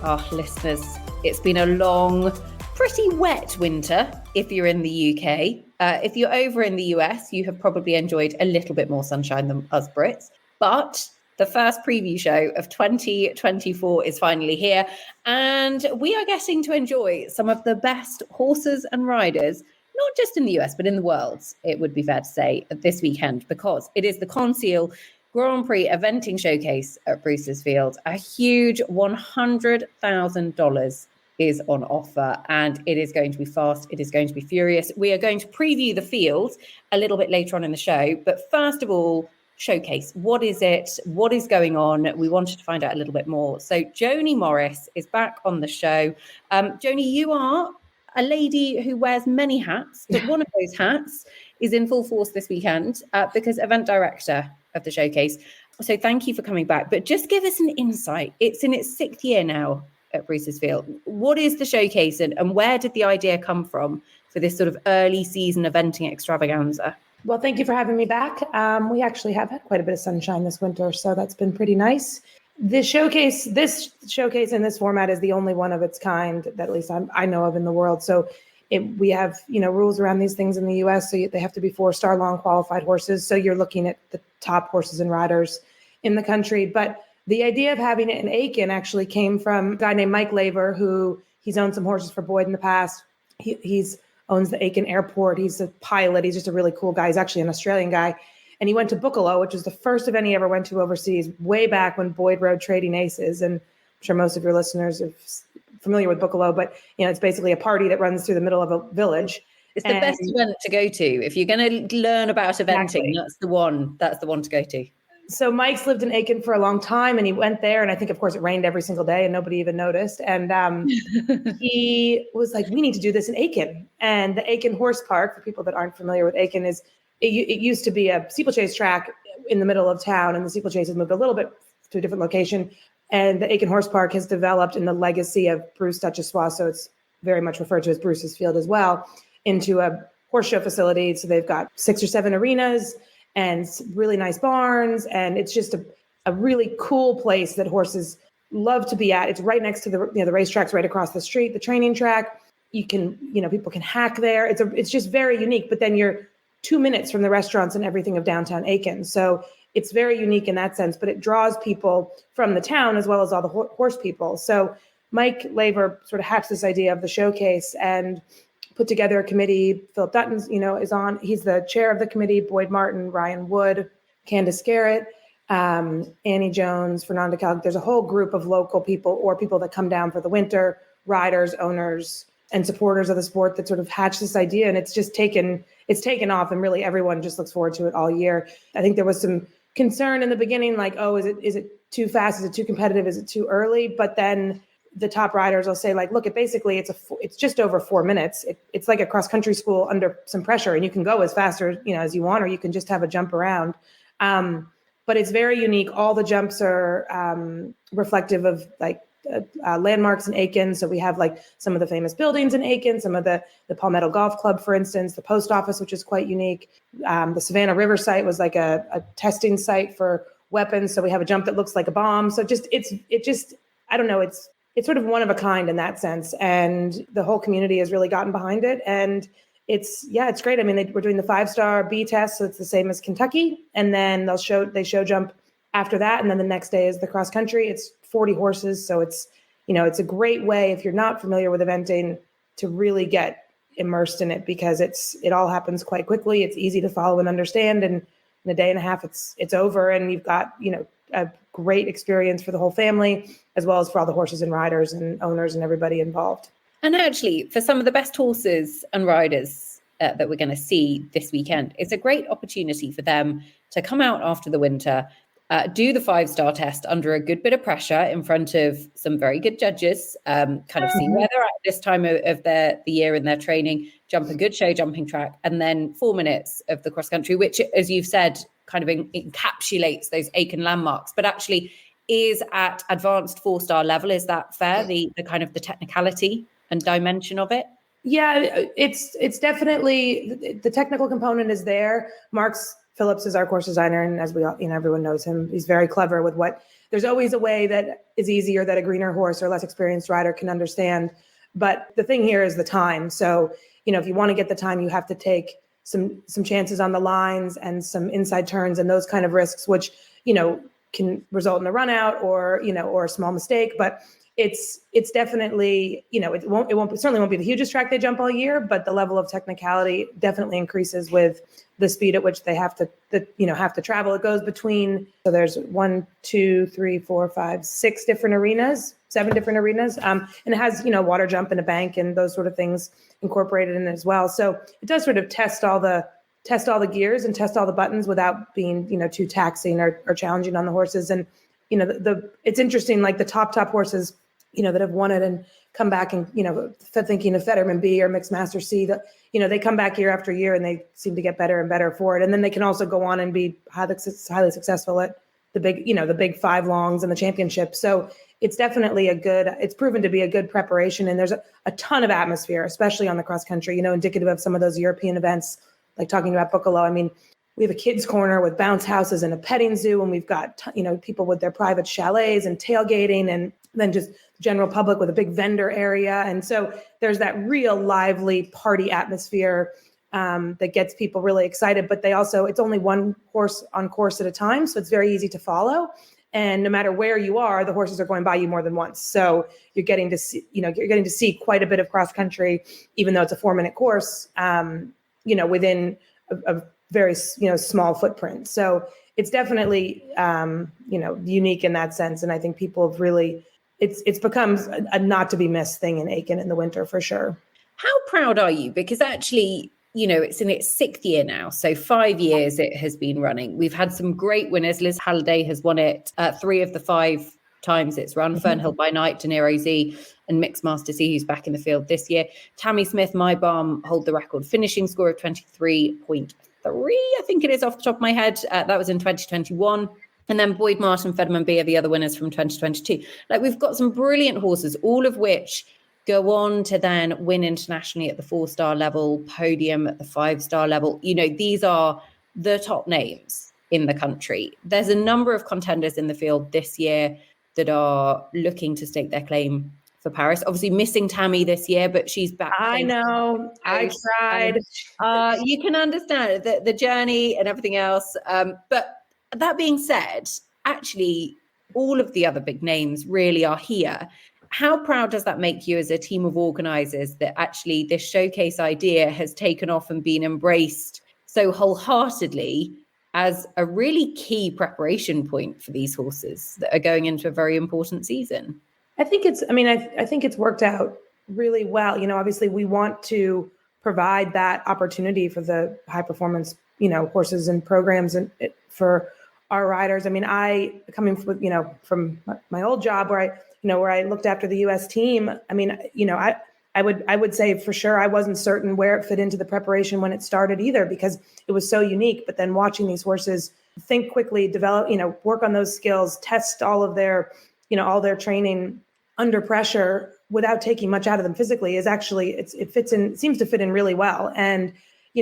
our listeners. It's been a long, pretty wet winter if you're in the UK. If you're over in the US, you have probably enjoyed a little bit more sunshine than us Brits. But the first preview show of 2024 is finally here, and we are getting to enjoy some of the best horses and riders, not just in the US, but in the world, it would be fair to say, this weekend, because it is the Conceal Grand-Prix Eventing Showcase at Bruce's Field. A huge $100,000 is on offer, and it is going to be fast. It is going to be furious. We are going to preview the field a little bit later on in the show, but first of all, Showcase. What is it? What is going on? We wanted to find out a little bit more. So Joanie Morris is back on the show. Joanie, you are a lady who wears many hats, but one of those hats is in full force this weekend because event director of the showcase. So thank you for coming back. But just give us an insight. It's in its 6th year now at Bruce's Field. What is the showcase and where did the idea come from for this sort of early season eventing extravaganza? Well, thank you for having me back. We actually have had quite a bit of sunshine this winter, so that's been pretty nice. This showcase in this format is the only one of its kind that at least I know of in the world. So we have, rules around these things in the US. So they have to be 4-star long qualified horses. So you're looking at the top horses and riders in the country. But the idea of having it in Aiken actually came from a guy named Mike Laver, who he's owned some horses for Boyd in the past. He's owns the Aiken airport. He's a pilot. He's just a really cool guy. He's actually an Australian guy. And he went to Buccalo, which was the first event he ever went to overseas, way back when Boyd rode Trading Aces. And I'm sure most of your listeners are familiar with Buccalo, but it's basically a party that runs through the middle of a village. It's the best event to go to. If you're going to learn about eventing, exactly. That's the one to go to. So Mike's lived in Aiken for a long time, and he went there, and I think, of course, it rained every single day, and nobody even noticed. And he was like, we need to do this in Aiken. And the Aiken Horse Park, for people that aren't familiar with Aiken, it used to be a steeplechase track in the middle of town, and the steeplechase has moved a little bit to a different location. And the Aiken Horse Park has developed in the legacy of Bruce Duchessois, so it's very much referred to as Bruce's Field as well, into a horse show facility. So they've got 6 or 7 arenas and really nice barns. And it's just a really cool place that horses love to be at. It's right next to the racetrack's right across the street, the training track. You can, people can hack there. It's just very unique. But then you're 2 minutes from the restaurants and everything of downtown Aiken. So it's very unique in that sense, but it draws people from the town as well as all the horse people. So Mike Laver sort of hatched this idea of the showcase and put together a committee. Philip Dutton's, is on. He's the chair of the committee. Boyd Martin, Ryan Wood, Candace Garrett, Annie Jones, Fernanda Calg. There's a whole group of local people or people that come down for the winter, riders, owners, and supporters of the sport that sort of hatched this idea. And it's taken off, and really everyone just looks forward to it all year. I think there was some concern in the beginning, like, oh, is it too fast? Is it too competitive? Is it too early? But then the top riders will say, like, look, it's just over 4 minutes. It's like a cross country school under some pressure, and you can go as fast or as you want, or you can just have a jump around. But it's very unique. All the jumps are reflective of landmarks in Aiken. So we have some of the famous buildings in Aiken, some of the Palmetto Golf Club, for instance, the post office, which is quite unique. The Savannah River site was like a testing site for weapons. So we have a jump that looks like a bomb. So I don't know, it's sort of one of a kind in that sense. And the whole community has really gotten behind it. And it's great. I mean, we're doing the 5-star B test. So it's the same as Kentucky. And then they show jump after that. And then the next day is the cross country. It's 40 horses. So it's a great way, if you're not familiar with eventing, to really get immersed in it, because it all happens quite quickly. It's easy to follow and understand. And in a day and a half, it's over. And you've got, a great experience for the whole family, as well as for all the horses and riders and owners and everybody involved. And actually, for some of the best horses and riders that we're going to see this weekend, it's a great opportunity for them to come out after the winter, do the 5-star test under a good bit of pressure in front of some very good judges, kind of see where they're at this time of the year in their training, jump a good show jumping track, and then 4 minutes of the cross country, which, as you've said, kind of encapsulates those Aiken landmarks, but actually is at advanced 4-star level. Is that fair? The kind of the technicality and dimension of it? Yeah, it's definitely, the technical component is there. Mark's Phillips is our course designer, and as we all, everyone knows him, he's very clever with there's always a way that is easier that a greener horse or less experienced rider can understand. But the thing here is the time. So, if you want to get the time, you have to take some chances on the lines and some inside turns and those kind of risks, which, can result in a run out or a small mistake. But it's definitely, it certainly won't be the hugest track they jump all year, but the level of technicality definitely increases with the speed at which they have to travel. It goes between, so there's 1, 2, 3, 4, 5, 6 different arenas, 7 different arenas. And it has, water jump and a bank and those sort of things incorporated in it as well. So it does sort of test all the gears and test all the buttons without being, too taxing or challenging on the horses. And, it's interesting, like the top horses, that have won it and come back and, thinking of Fetterman B or Mixed Master C, that, they come back year after year and they seem to get better and better for it. And then they can also go on and be highly successful at the big 5 longs and the championship. So it's definitely it's proven to be a good preparation. And there's a ton of atmosphere, especially on the cross country, indicative of some of those European events, like talking about Buccolo. I mean, we have a kids corner with bounce houses and a petting zoo, and we've got, people with their private chalets and tailgating, and then just general public with a big vendor area. And so there's that real lively party atmosphere that gets people really excited, but it's only one horse on course at a time. So it's very easy to follow. And no matter where you are, the horses are going by you more than once. So you're getting to see quite a bit of cross country, even though it's a 4-minute course, within a very, small footprint. So it's definitely, unique in that sense. And I think people have really, it's become a not to be missed thing in Aiken in the winter for sure. How proud are you? Because actually, it's in its 6th year now. So 5 years it has been running. We've had some great winners. Liz Halliday has won it 3 of the 5 times it's run. Mm-hmm. Fernhill by Night, De Niro Z, and Mixed Master C, who's back in the field this year. Tammy Smith, My Balm, hold the record finishing score of 23.3, I think it is off the top of my head. That was in 2021. And then Boyd Martin, Fetterman B are the other winners from 2022. Like, we've got some brilliant horses, all of which go on to then win internationally at the 4-star level, podium at the 5-star level. These are the top names in the country. There's a number of contenders in the field this year that are looking to stake their claim for Paris. Obviously missing Tammy this year, but she's back. I know. I tried. You can understand the journey and everything else. But that being said, actually, all of the other big names really are here. How proud does that make you as a team of organisers that actually this showcase idea has taken off and been embraced so wholeheartedly as a really key preparation point for these horses that are going into a very important season? I think it's worked out really well. Obviously we want to provide that opportunity for the high performance, horses and programs and for our riders. I mean, coming from my old job where I looked after the US team. I mean, I would say for sure I wasn't certain where it fit into the preparation when it started either, because it was so unique. But then watching these horses think quickly, develop, work on those skills, test all of their, all their training under pressure without taking much out of them physically is actually, it seems to fit in really well. And,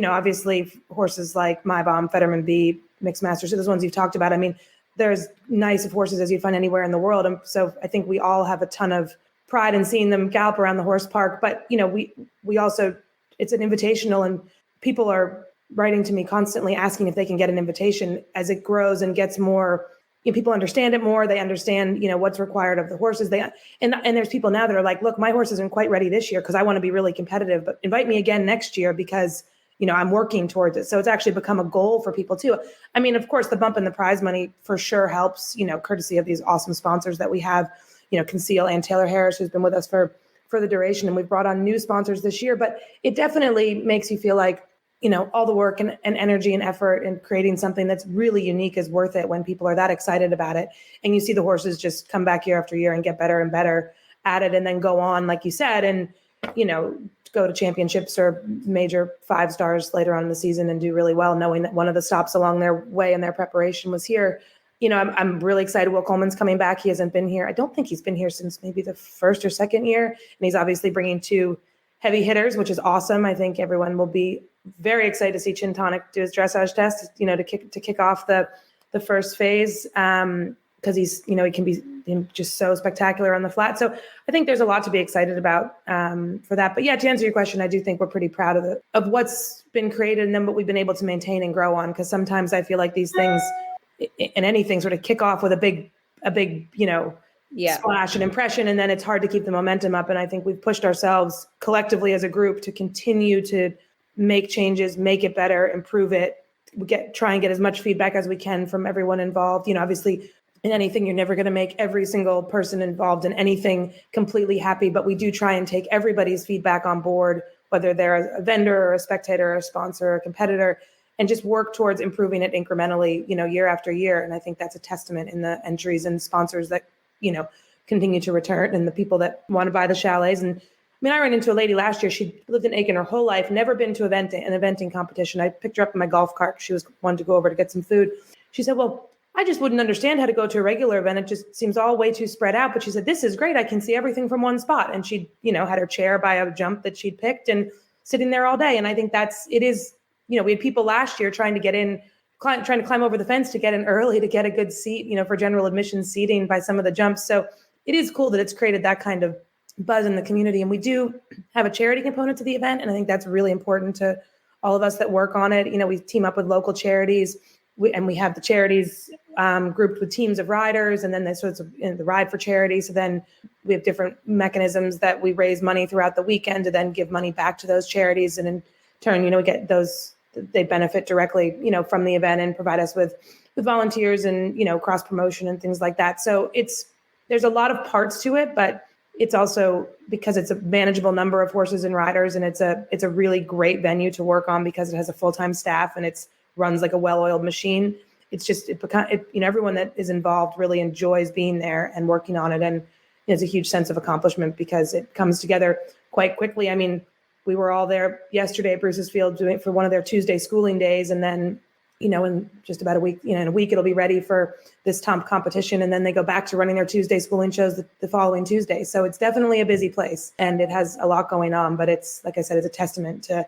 obviously horses like My Bomb, Fetterman B, Mixed Masters, those ones you've talked about. I mean, there's nice of horses as you'd find anywhere in the world. And so I think we all have a ton of pride in seeing them gallop around the horse park. But, we also, it's an invitational, and people are writing to me constantly asking if they can get an invitation as it grows and gets more, people understand it more. They understand, what's required of the horses. And there's people now that are like, look, my horse isn't quite ready this year because I want to be really competitive, but invite me again next year because, I'm working towards it. So it's actually become a goal for people too. I mean, of course, the bump in the prize money for sure helps, courtesy of these awesome sponsors that we have, Conceal and Taylor Harris, who's been with us for the duration. And we've brought on new sponsors this year, but it definitely makes you feel like, all the work and energy and effort in creating something that's really unique is worth it when people are that excited about it. And you see the horses just come back year after year and get better and better at it, and then go on, like you said, and, go to championships or major 5 stars later on in the season and do really well, knowing that one of the stops along their way in their preparation was here. I'm really excited. Will Coleman's coming back. He hasn't been here. I don't think he's been here since maybe the first or second year. And he's obviously bringing 2 heavy hitters, which is awesome. I think everyone will be very excited to see Chin Tonic do his dressage test, to kick off the first phase. Because he's, he can be just so spectacular on the flat. So I think there's a lot to be excited about for that. But yeah, to answer your question, I do think we're pretty proud of what's been created and then what we've been able to maintain and grow on. Because sometimes I feel like these things in anything sort of kick off with a big, splash and impression, and then it's hard to keep the momentum up. And I think we've pushed ourselves collectively as a group to continue to make changes, make it better, improve it, try and get as much feedback as we can from everyone involved. Obviously, in anything, you're never going to make every single person involved in anything completely happy, but we do try and take everybody's feedback on board, whether they're a vendor or a spectator or a sponsor or a competitor, and just work towards improving it incrementally, year after year. And I think that's a testament in the entries and sponsors that, continue to return, and the people that want to buy the chalets. And I ran into a lady last year. She lived in Aiken her whole life, never been to an eventing competition. I picked her up in my golf cart. She wanted to go over to get some food. She said, well, I just wouldn't understand how to go to a regular event. It just seems all way too spread out. But she said, this is great. I can see everything from one spot. And she, had her chair by a jump that she'd picked and sitting there all day. And I think it is, we had people last year trying to get in, trying to climb over the fence to get in early to get a good seat, for general admission seating by some of the jumps. So it is cool that it's created that kind of buzz in the community. And we do have a charity component to the event. And I think that's really important to all of us that work on it. We team up with local charities. We have the charities grouped with teams of riders, and then there's sort of the ride for charity. So then we have different mechanisms that we raise money throughout the weekend to then give money back to those charities. And in turn, we get those, they benefit directly, from the event and provide us with volunteers and, cross promotion and things like that. So there's a lot of parts to it, but it's also because it's a manageable number of horses and riders, and it's a really great venue to work on because it has a full-time staff and runs like a well-oiled machine. It's just, everyone that is involved really enjoys being there and working on it. And it's a huge sense of accomplishment because it comes together quite quickly. We were all there yesterday at Bruce's Field doing it for one of their Tuesday schooling days. And then, in just about a week, in a week, it'll be ready for this top competition. And then they go back to running their Tuesday schooling shows the following Tuesday. So it's definitely a busy place and it has a lot going on, but it's, like I said, it's a testament to,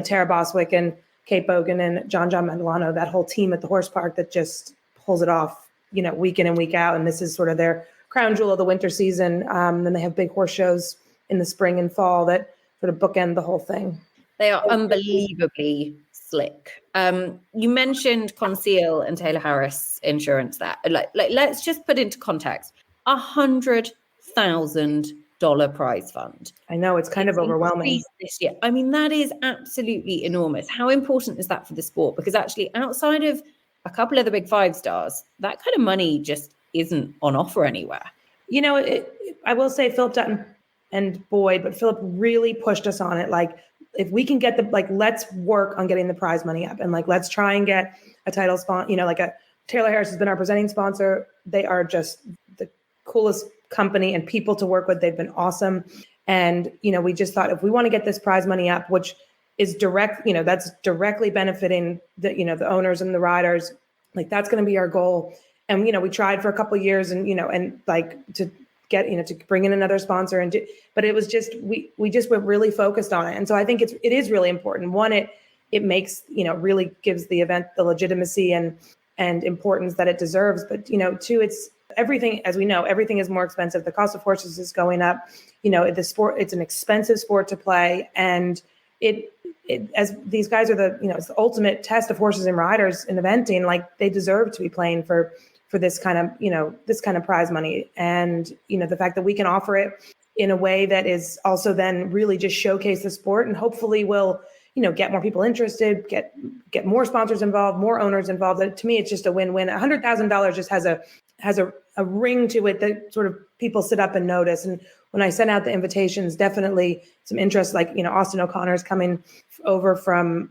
Tara Boswick and Kate Bogan and John Mandelano, that whole team at the horse park that just pulls it off, week in and week out. And this is sort of their crown jewel of the winter season. Then they have big horse shows in the spring and fall that sort of bookend the whole thing. They are unbelievably slick. You mentioned Conceal and Taylor Harris insurance there. Like let's just put into context, $100,000 prize fund. I know, it's kind of overwhelming this year. That is absolutely enormous. How important is that for the sport? Because actually, outside of a couple of the big 5 stars, that kind of money just isn't on offer anywhere. I will say Philip Dutton and Boyd, but Philip really pushed us on it. Like, if we can get let's work on getting the prize money up, and let's try and get a title sponsor. Taylor Harris has been our presenting sponsor. They are just the coolest company and people to work with. They've been awesome. And, we just thought if we want to get this prize money up, which is that's directly benefiting the owners and the riders, that's going to be our goal. And, we tried for a couple of years and, to get, to bring in another sponsor but it was just, we just were really focused on it. And so I think it is really important. One, it makes, really gives the event the legitimacy and importance that it deserves. But, two, it's everything, as we know, everything is more expensive. The cost of horses is going up, the sport, it's an expensive sport to play. And it as these guys are it's the ultimate test of horses and riders in eventing, they deserve to be playing for this kind of, this kind of prize money. And, the fact that we can offer it in a way that is also then really just showcase the sport and hopefully will, get more people interested, get more sponsors involved, more owners involved. To me, it's just a win-win. $100,000 just has a ring to it that sort of people sit up and notice. And when I sent out the invitations, definitely some interest, Austin O'Connor's coming over from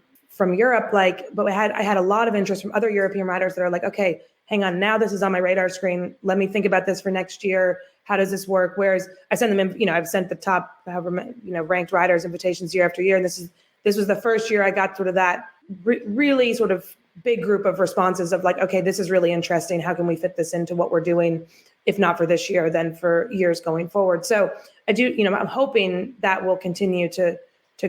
Europe, but I had a lot of interest from other European riders that are okay, hang on, now this is on my radar screen. Let me think about this for next year. How does this work? Whereas I send them in, I've sent the top, ranked riders invitations year after year. And this was the first year I got sort of that really sort of big group of responses of okay, this is really interesting. How can we fit this into what we're doing? If not for this year, then for years going forward. So I'm hoping that will continue to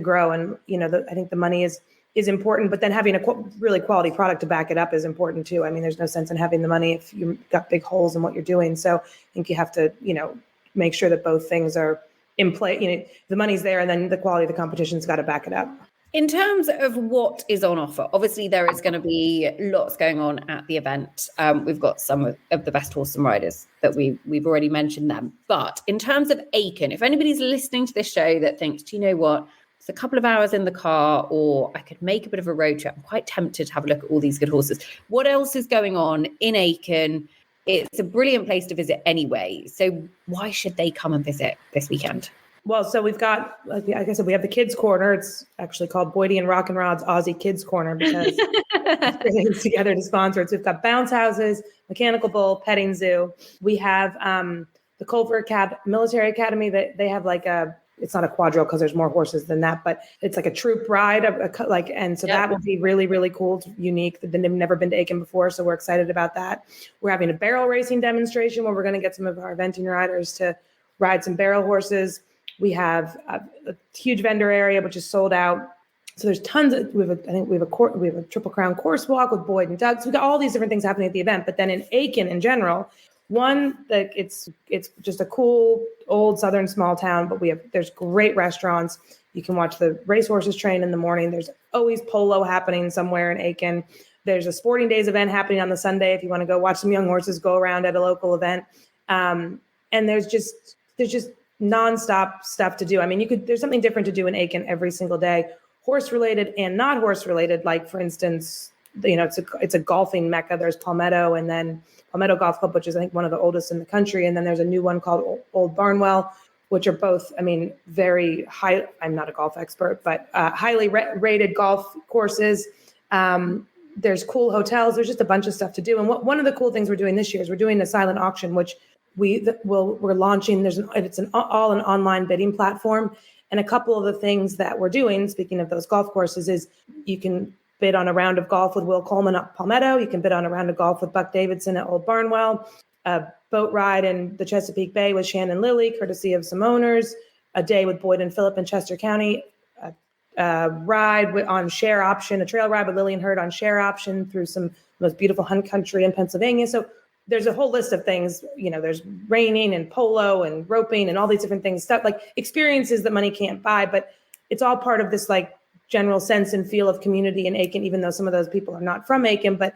grow. And, I think the money is is important, but then having a really quality product to back it up is important too. I mean, there's no sense in having the money if you've got big holes in what you're doing. So I think you have to, make sure that both things are in play. The money's there, and then the quality of the competition's got to back it up. In terms of what is on offer, obviously there is going to be lots going on at the event. We've got some of the best horse and riders that we've already mentioned them. But in terms of Aiken, if anybody's listening to this show that thinks, do you know what? It's a couple of hours in the car, or I could make a bit of a road trip. I'm quite tempted to have a look at all these good horses. What else is going on in Aiken? It's a brilliant place to visit anyway. So why should they come and visit this weekend? Well, so we've got, like I said, we have the kids corner. It's actually called Boydie and Rock and Rod's Aussie Kids Corner because everything's together to sponsor it. So we've got bounce houses, mechanical bull, petting zoo. We have the Culver Military Academy. That they have it's not a quadrille because there's more horses than that, but it's like a troop ride, and so that will be really, really cool. It's unique. They've never been to Aiken before, so we're excited about that. We're having a barrel racing demonstration where we're going to get some of our eventing riders to ride some barrel horses. We have a huge vendor area, which is sold out. So there's tons of, we have a Triple Crown course walk with Boyd and Doug. So we've got all these different things happening at the event. But then in Aiken in general, it's just a cool old Southern small town, but there's great restaurants. You can watch the racehorses train in the morning. There's always polo happening somewhere in Aiken. There's a sporting days event happening on the Sunday if you want to go watch some young horses go around at a local event. And there's just nonstop stuff to do. I mean, there's something different to do in Aiken every single day, horse related and not horse related. Like for instance, it's a golfing mecca. There's Palmetto, and then Palmetto Golf Club, which is I think one of the oldest in the country. And then there's a new one called Old Barnwell, which are both, very high. I'm not a golf expert, but highly rated golf courses. There's cool hotels. There's just a bunch of stuff to do. And one of the cool things we're doing this year is we're doing a silent auction, which we're launching. It's an online bidding platform, and a couple of the things that we're doing, speaking of those golf courses, is you can bid on a round of golf with Will Coleman at Palmetto. You can bid on a round of golf with Buck Davidson at Old Barnwell, a boat ride in the Chesapeake Bay with Shannon Lilly, courtesy of some owners, a day with Boyd and Phillip in Chester County, a ride on share option, a trail ride with Lillian Hurd on share option through some most beautiful hunt country in Pennsylvania. So there's a whole list of things, there's reining and polo and roping and all these different things, stuff like experiences that money can't buy, but it's all part of this general sense and feel of community in Aiken, even though some of those people are not from Aiken, but,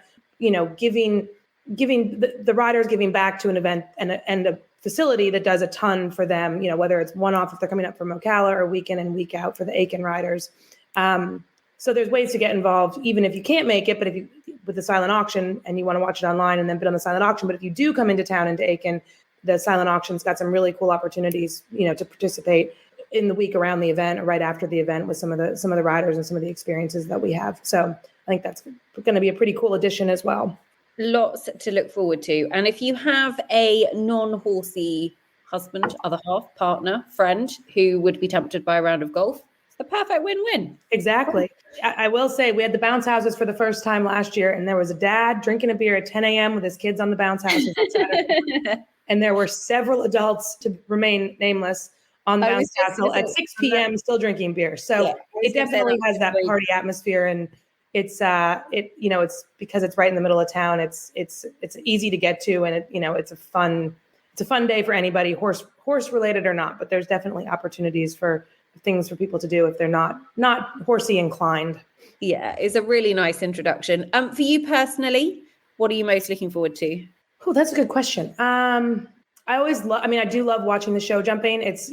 giving the riders giving back to an event and a facility that does a ton for them, whether it's one-off if they're coming up from Ocala or week in and week out for the Aiken riders. So there's ways to get involved, even if you can't make it, but if you, with the silent auction and you want to watch it online and then bid on the silent auction. But if you do come into town into Aiken, the silent auction's got some really cool opportunities, to participate in the week around the event or right after the event with some of the riders and some of the experiences that we have. So I think that's going to be a pretty cool addition as well. Lots to look forward to. And if you have a non-horsey husband, other half, partner, friend who would be tempted by a round of golf, it's the perfect win-win. Exactly. I will say we had the bounce houses for the first time last year, and there was a dad drinking a beer at 10 a.m. with his kids on the bounce houses on Saturday. And there were several adults, to remain nameless, on the bounce castle at 6 p.m. still drinking beer. So it definitely has that party atmosphere, and it's it's because it's right in the middle of town. It's easy to get to, and it's a fun day for anybody, horse related or not. But there's definitely opportunities for things for people to do if they're not horsey inclined. Yeah, it's a really nice introduction. For you personally, what are you most looking forward to? Oh, that's a good question. I do love watching the show jumping. It's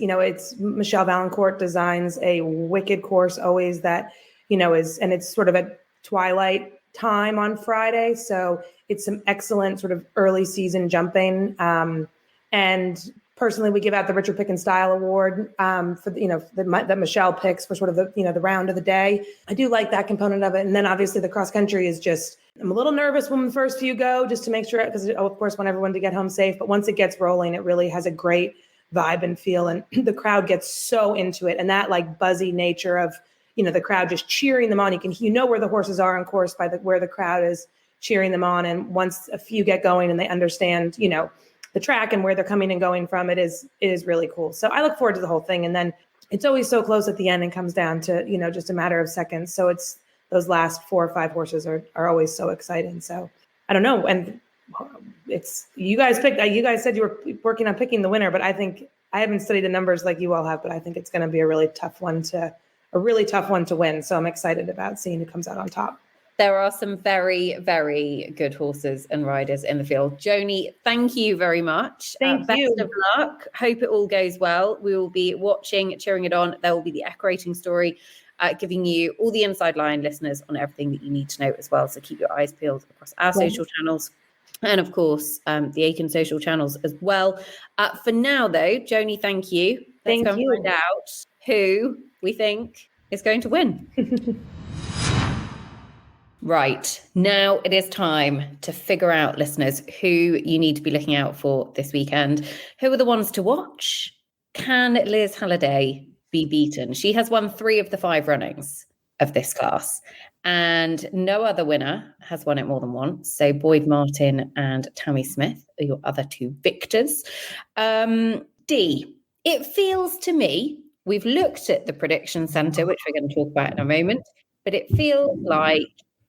Michelle Valancourt designs a wicked course always that, and it's sort of at twilight time on Friday. So it's some excellent sort of early season jumping. And personally, we give out the Richard Pick and Style Award for that Michelle picks for sort of the round of the day. I do like that component of it. And then obviously the cross country is just, I'm a little nervous when the first few go, just to make sure, because of course want everyone to get home safe. But once it gets rolling, it really has a great vibe and feel, and the crowd gets so into it. And that buzzy nature of the crowd just cheering them on. You can where the horses are on course by where the crowd is cheering them on. And once a few get going and they understand the track and where they're coming and going from, it is really cool. So I look forward to the whole thing. And then it's always so close at the end and comes down to, just a matter of seconds. So it's those last 4 or 5 horses are always so exciting. So I don't know. And it's, you guys said you were working on picking the winner, but I think I haven't studied the numbers like you all have, but I think it's going to be a really tough one to win. So I'm excited about seeing who comes out on top. There are some very, very good horses and riders in the field. Joanie, thank you very much. Thank you. Best of luck. Hope it all goes well. We will be watching, cheering it on. There will be the EquiRating story, giving you all the inside line, listeners, on everything that you need to know as well. So keep your eyes peeled across our social channels. And of course, the Aiken social channels as well. For now, though, Joanie, thank you. Let's go and find out who we think is going to win. Right, now it is time to figure out, listeners, who you need to be looking out for this weekend. Who are the ones to watch? Can Liz Halliday be beaten? She has won 3 of the 5 runnings of this class, and no other winner has won it more than once. So Boyd Martin and Tammy Smith are your other 2 victors. D, it feels to me, we've looked at the prediction centre, which we're going to talk about in a moment, but it feels like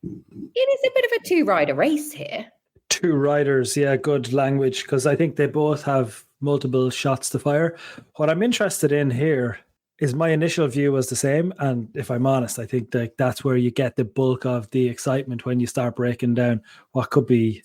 it is a bit of a 2-rider race here. 2 riders, yeah, good language, because I think they both have multiple shots to fire. What I'm interested in here is, my initial view was the same, and if I'm honest, I think that that's where you get the bulk of the excitement when you start breaking down what could be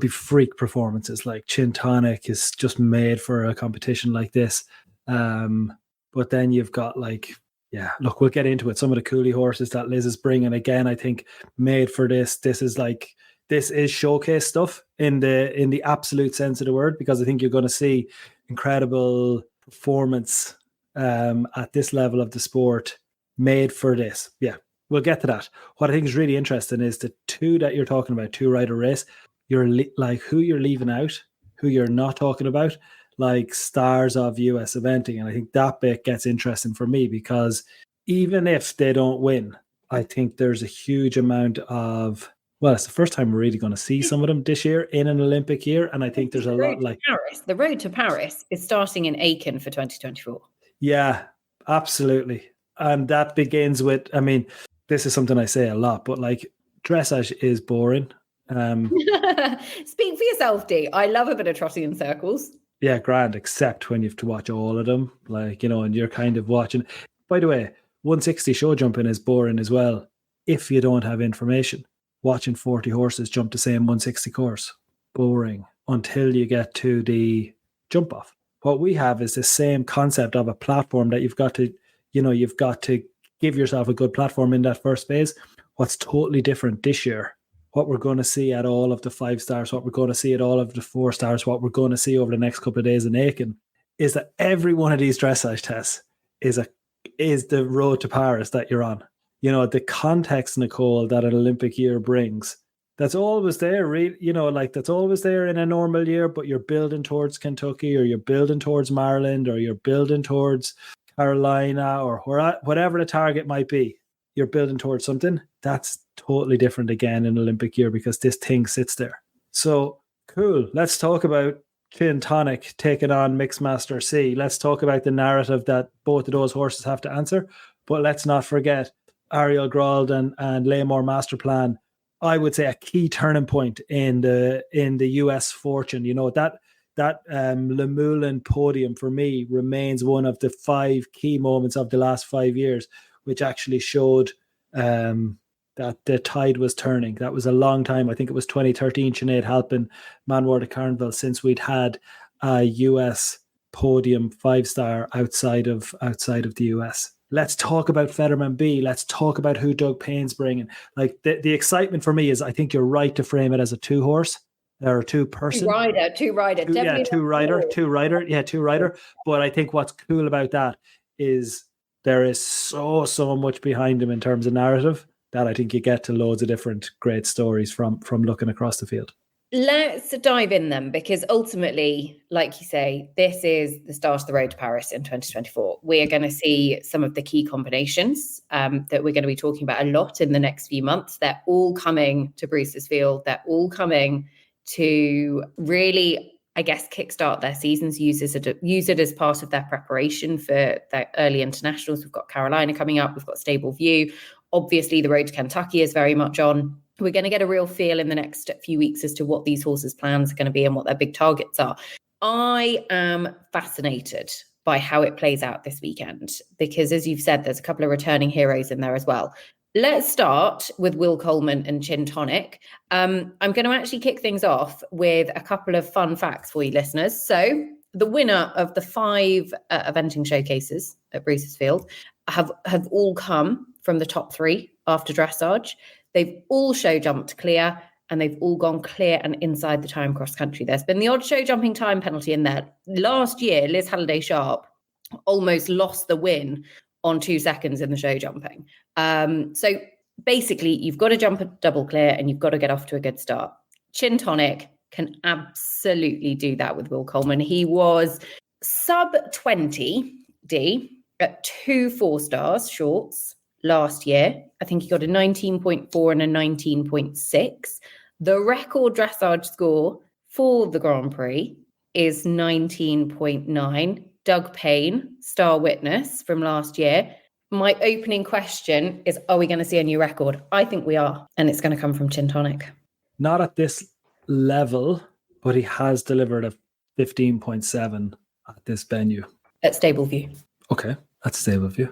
freak performances. Like Chin Tonic is just made for a competition like this, but then you've got like, yeah, look, we'll get into it. Some of the Cooley horses that Liz is bringing, again, I think made for this. This is showcase stuff in the absolute sense of the word, because I think you're going to see incredible performance at this level of the sport made for this. Yeah, we'll get to that. What I think is really interesting is the 2 that you're talking about, 2-rider race. You're like who you're leaving out, who you're not talking about, like stars of US eventing. And I think that bit gets interesting for me, because even if they don't win, I think there's a huge amount of, well, it's the first time we're really going to see some of them this year in an Olympic year. And I think there's a lot like Paris. The road to Paris is starting in Aiken for 2024. Yeah, absolutely. And that begins with, I mean, this is something I say a lot, but like dressage is boring. Speak for yourself, D. I love a bit of trotting in circles. Yeah, grand, except when you have to watch all of them, like, and you're kind of watching. By the way, 160 show jumping is boring as well if you don't have information. Watching 40 horses jump the same 160 course, boring until you get to the jump off. What we have is the same concept of a platform that you've got to give yourself a good platform in that first phase. What's totally different this year, what we're going to see at all of the 5 stars, what we're going to see at all of the 4 stars, what we're going to see over the next couple of days in Aiken, is that every one of these dressage tests is the road to Paris that you're on. The context, Nicole, that an Olympic year brings, that's always there, that's always there in a normal year, but you're building towards Kentucky, or you're building towards Maryland, or you're building towards Carolina, or whatever the target might be. You're building towards something. That's totally different again in Olympic year, because this thing sits there. So cool. Let's talk about Chin Tonic taking on Mixmaster C. Let's talk about the narrative that both of those horses have to answer. But let's not forget Ariel Grald and Laymore Masterplan. I would say a key turning point in the US fortune. That Le Moulin podium for me remains one of the 5 key moments of the last 5 years, which actually showed that the tide was turning. That was a long time. I think it was 2013, Sinead Halpin, Manward at Carnival, since we'd had a US podium 5-star outside of the US. Let's talk about Fetterman B. Let's talk about who Doug Payne's bringing. Like the excitement for me is, I think you're right to frame it as a 2-horse or a 2-person. Two rider. Two rider. But I think what's cool about that is there is so much behind him in terms of narrative that I think you get to loads of different great stories from looking across the field. Let's dive in them, because ultimately, like you say, this is the start of the road to Paris in 2024. We are going to see some of the key combinations that we're going to be talking about a lot in the next few months. They're all coming to Bruce's Field. They're all coming to really, I guess, kickstart their seasons, use it as part of their preparation for their early internationals. We've got Carolina coming up. We've got Stable View. Obviously, the road to Kentucky is very much on. We're going to get a real feel in the next few weeks as to what these horses' plans are going to be and what their big targets are. I am fascinated by how it plays out this weekend, because as you've said, there's a couple of returning heroes in there as well. Let's start with Will Coleman and Chin Tonic. I'm going to actually kick things off with a couple of fun facts for you listeners. So the winner of the 5 eventing showcases at Bruce's Field have all come from the top 3 after dressage. They've all show jumped clear, and they've all gone clear and inside the time cross country. There's been the odd show jumping time penalty in there. Last year, Liz Halliday-Sharp almost lost the win on 2 seconds in the show jumping. So basically, you've got to jump a double clear and you've got to get off to a good start. Chin Tonic can absolutely do that with Will Coleman. He was sub 20D at 2 4-stars shorts last year. I think he got a 19.4 and a 19.6. The record dressage score for the Grand Prix is 19.9. Doug Payne, star witness from last year. My opening question is, are we going to see a new record? I think we are, and it's going to come from Chin Tonic. Not at this level, but he has delivered a 15.7 at this venue. At Stableview. Okay, at Stableview.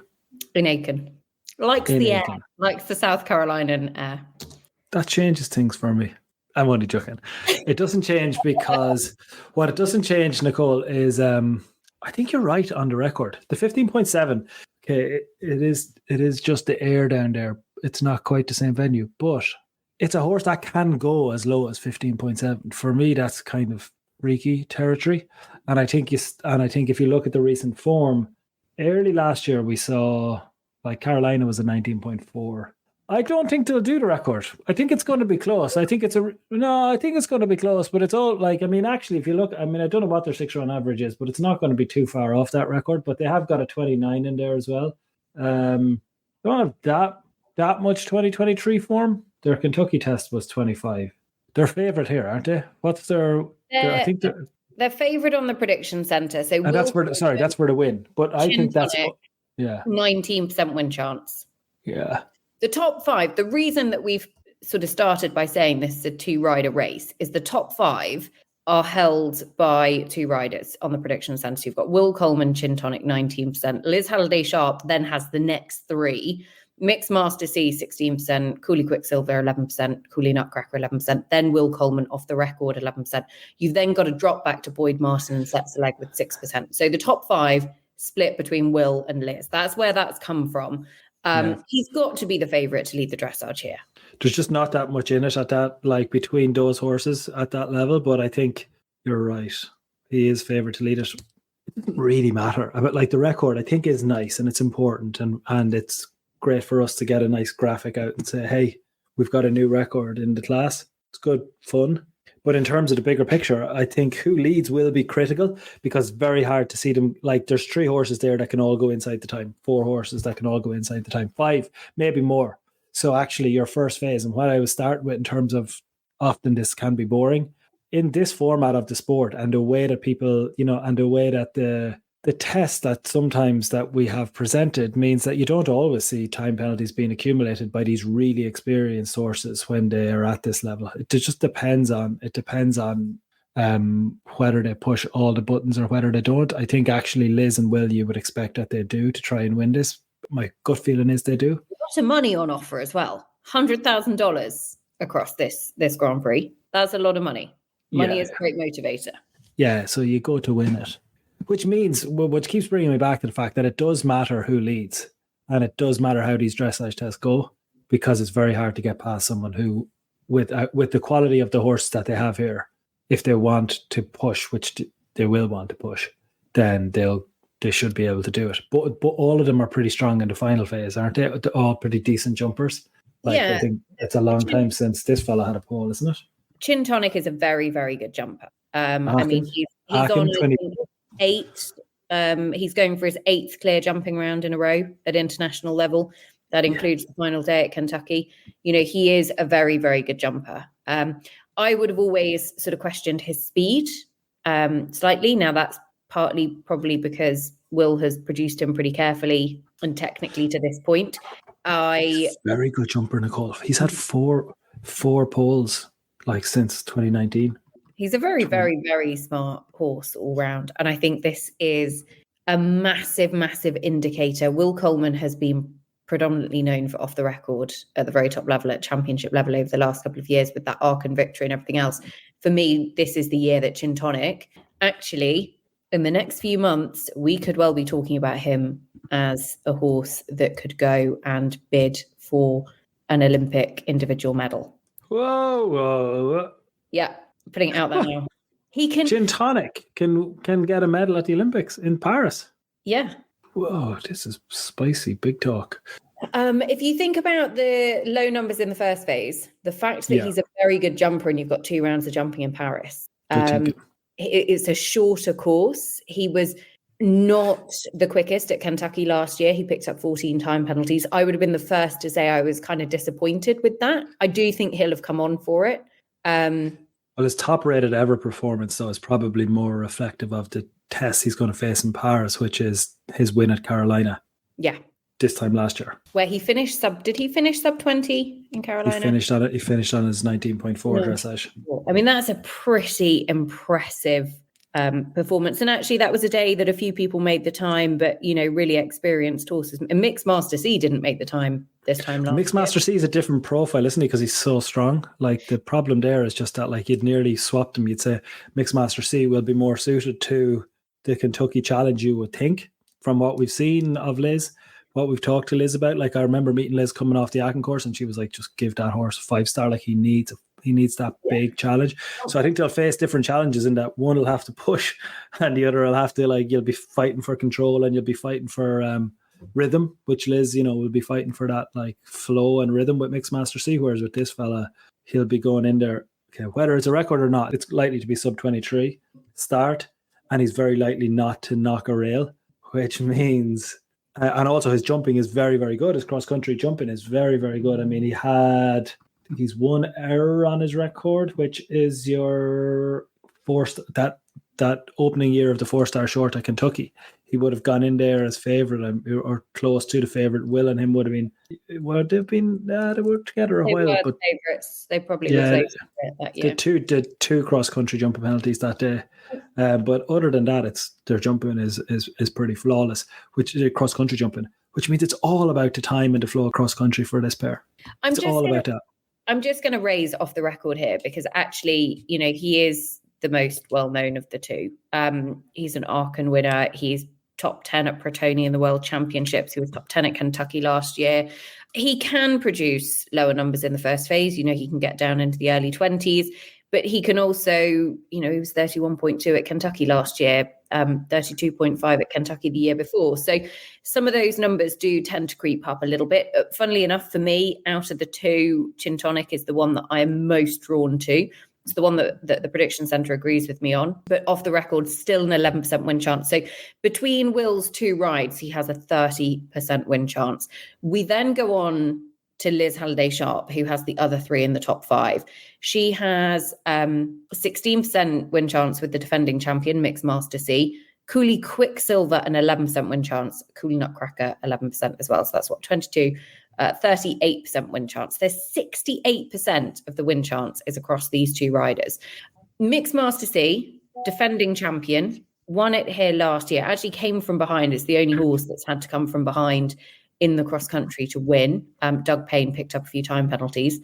In Aiken. Likes In the Aiken. air. Likes the South Carolinian air. That changes things for me. I'm only joking. It doesn't change because what it doesn't change, Nicole, is I think you're right on the record. The 15.7, okay, it is just the air down there. It's not quite the same venue, but it's a horse that can go as low as 15.7. For me, that's kind of freaky territory. And I think if you look at the recent form, early last year we saw like Carolina was a 19.4. I don't think they'll do the record. I think it's going to be close. I think it's going to be close, but it's all like, I mean, actually, if you look, I mean, I don't know what their 6-run average is, but it's not going to be too far off that record, but they have got a 29 in there as well. Don't have that much 2023 form. Their Kentucky test was 25. They're favorite here, aren't they? What's I think they're favorite on the prediction center. So that's where the win. But I think that's 19% win chance. Yeah. The top 5, the reason that we've sort of started by saying this is a 2-rider race is the top 5 are held by 2 riders on the prediction center. You've got Will Coleman, Chin Tonic, 19%. Liz Halliday-Sharp then has the next 3. Mixed Master C, 16%. Cooley Quicksilver, 11%. Cooley Nutcracker, 11%. Then Will Coleman off the record, 11%. You've then got to drop back to Boyd Martin and Sets the Leg with 6%. So the top 5 split between Will and Liz. That's where that's come from. He's got to be the favourite to lead the dressage here. There's just not that much in it at that, like between those horses at that level, but I think you're right. He is favourite to lead it. It doesn't really matter. But like the record, I think is nice and it's important and it's great for us to get a nice graphic out and say, hey, we've got a new record in the class. It's good fun. But in terms of the bigger picture, I think who leads will be critical because it's very hard to see them. Like there's 3 horses there that can all go inside the time, 4 horses that can all go inside the time, 5, maybe more. So actually your first phase, and what I was starting with in terms of often this can be boring, in this format of the sport and the way that people, and the way that the test that sometimes that we have presented means that you don't always see time penalties being accumulated by these really experienced horses when they are at this level. It just depends on whether they push all the buttons or whether they don't. I think actually Liz and Will, you would expect that they do to try and win this. My gut feeling is they do. Lots of money on offer as well. $100,000 across this Grand Prix. That's a lot of money. Money is a great motivator. Yeah, so you go to win it. Which keeps bringing me back to the fact that it does matter who leads and it does matter how these dressage tests go because it's very hard to get past someone who, with the quality of the horse that they have here, if they want to push, which they will want to push, then they should be able to do it. But all of them are pretty strong in the final phase, aren't they? They're all pretty decent jumpers. I think it's a long time since this fella had a pole, isn't it? Chin Tonic is a very, very good jumper. Aiken, I mean, he's on 8. He's going for his 8th clear jumping round in a row at international level. That includes the final day at Kentucky. He is a very, very good jumper. I would have always sort of questioned his speed slightly. Now, that's partly probably because Will has produced him pretty carefully and technically to this point. Very good jumper, Nicole. He's had four poles like since 2019. He's a very, very, very smart horse all round. And I think this is a massive, massive indicator. Will Coleman has been predominantly known for off the record at the very top level, at championship level over the last couple of years with that Aiken victory and everything else. For me, this is the year that Chin Tonic, actually, in the next few months, we could well be talking about him as a horse that could go and bid for an Olympic individual medal. Whoa. Yeah, putting it out there now. He can. Chin Tonic can get a medal at the Olympics in Paris. Yeah. Whoa, this is spicy. Big talk. If you think about the low numbers in the first phase, the fact that he's a very good jumper and you've got 2 rounds of jumping in Paris, it's a shorter course. He was not the quickest at Kentucky last year. He picked up 14 time penalties. I would have been the first to say I was kind of disappointed with that. I do think he'll have come on for it. Well, his top rated ever performance, though, is probably more reflective of the test he's going to face in Paris, which is his win at Carolina. Yeah. This time last year. Where he finished did he finish sub 20 in Carolina? He finished on his 19.4 dressage. I mean, that's a pretty impressive performance. And actually, that was a day that a few people made the time, but, really experienced horses. And Mixed Master C didn't make the time this time last Mixed Master C is a different profile, isn't he? Because he's so strong. Like, the problem there is just that, like, you'd nearly swapped him. You'd say Mixed Master C will be more suited to the Kentucky Challenge, you would think, from what we've seen of Liz. What we've talked to Liz about, like, I remember meeting Liz coming off the Aiken course, and she was like, just give that horse a 5-star. Like, he needs that big challenge. So I think they'll face different challenges in that one will have to push and the other will have to, like, you'll be fighting for control and you'll be fighting for rhythm, which Liz, will be fighting for that, like, flow and rhythm with Mixed Master C, whereas with this fella, he'll be going in there, okay, whether it's a record or not, it's likely to be sub 23 start, and he's very likely not to knock a rail, which means... and also his jumping is very, very good. His cross-country jumping is very, very good. I mean, he's 1 error on his record, which is your that opening year of the 4-star short at Kentucky. He would have gone in there as favourite or close to the favourite. Will and him would have been, they were together a while. They were favourites. They probably were close to it that year. The two cross-country jumping penalties that day. But other than that, their jumping is pretty flawless, which is cross-country jumping, which means it's all about the time and the flow of cross-country for this pair. It's all about that. I'm just going to raise off the record here because actually, he is the most well-known of the two. He's an Aiken winner. He's top 10 at Protoni in the World Championships. He was top 10 at Kentucky last year. He can produce lower numbers in the first phase. He can get down into the early 20s, but he can also, he was 31.2 at Kentucky last year, 32.5 at Kentucky the year before. So some of those numbers do tend to creep up a little bit. Funnily enough, for me, out of the two, Chin Tonic is the one that I am most drawn to. It's the one that the prediction centre agrees with me on, but off the record, still an 11% win chance. So between Will's 2 rides, he has a 30% win chance. We then go on to Liz Halliday-Sharp, who has the other 3 in the top 5. She has 16% win chance with the defending champion, Mixed Master C. Cooley Quicksilver, an 11% win chance. Cooley Nutcracker, 11% as well. So that's 22. 38% win chance. There's 68% of the win chance is across these 2 riders. Mixed Master C, defending champion, won it here last year, actually came from behind. It's the only horse that's had to come from behind in the cross country to win. Doug Payne picked up a few time penalties.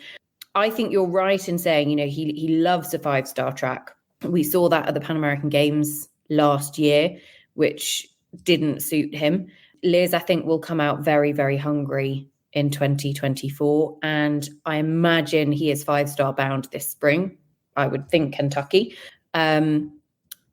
I think you're right in saying, he loves a 5-star track. We saw that at the Pan American Games last year, which didn't suit him. Liz, I think, will come out very, very hungry in 2024. And I imagine he is 5-star bound this spring. I would think Kentucky.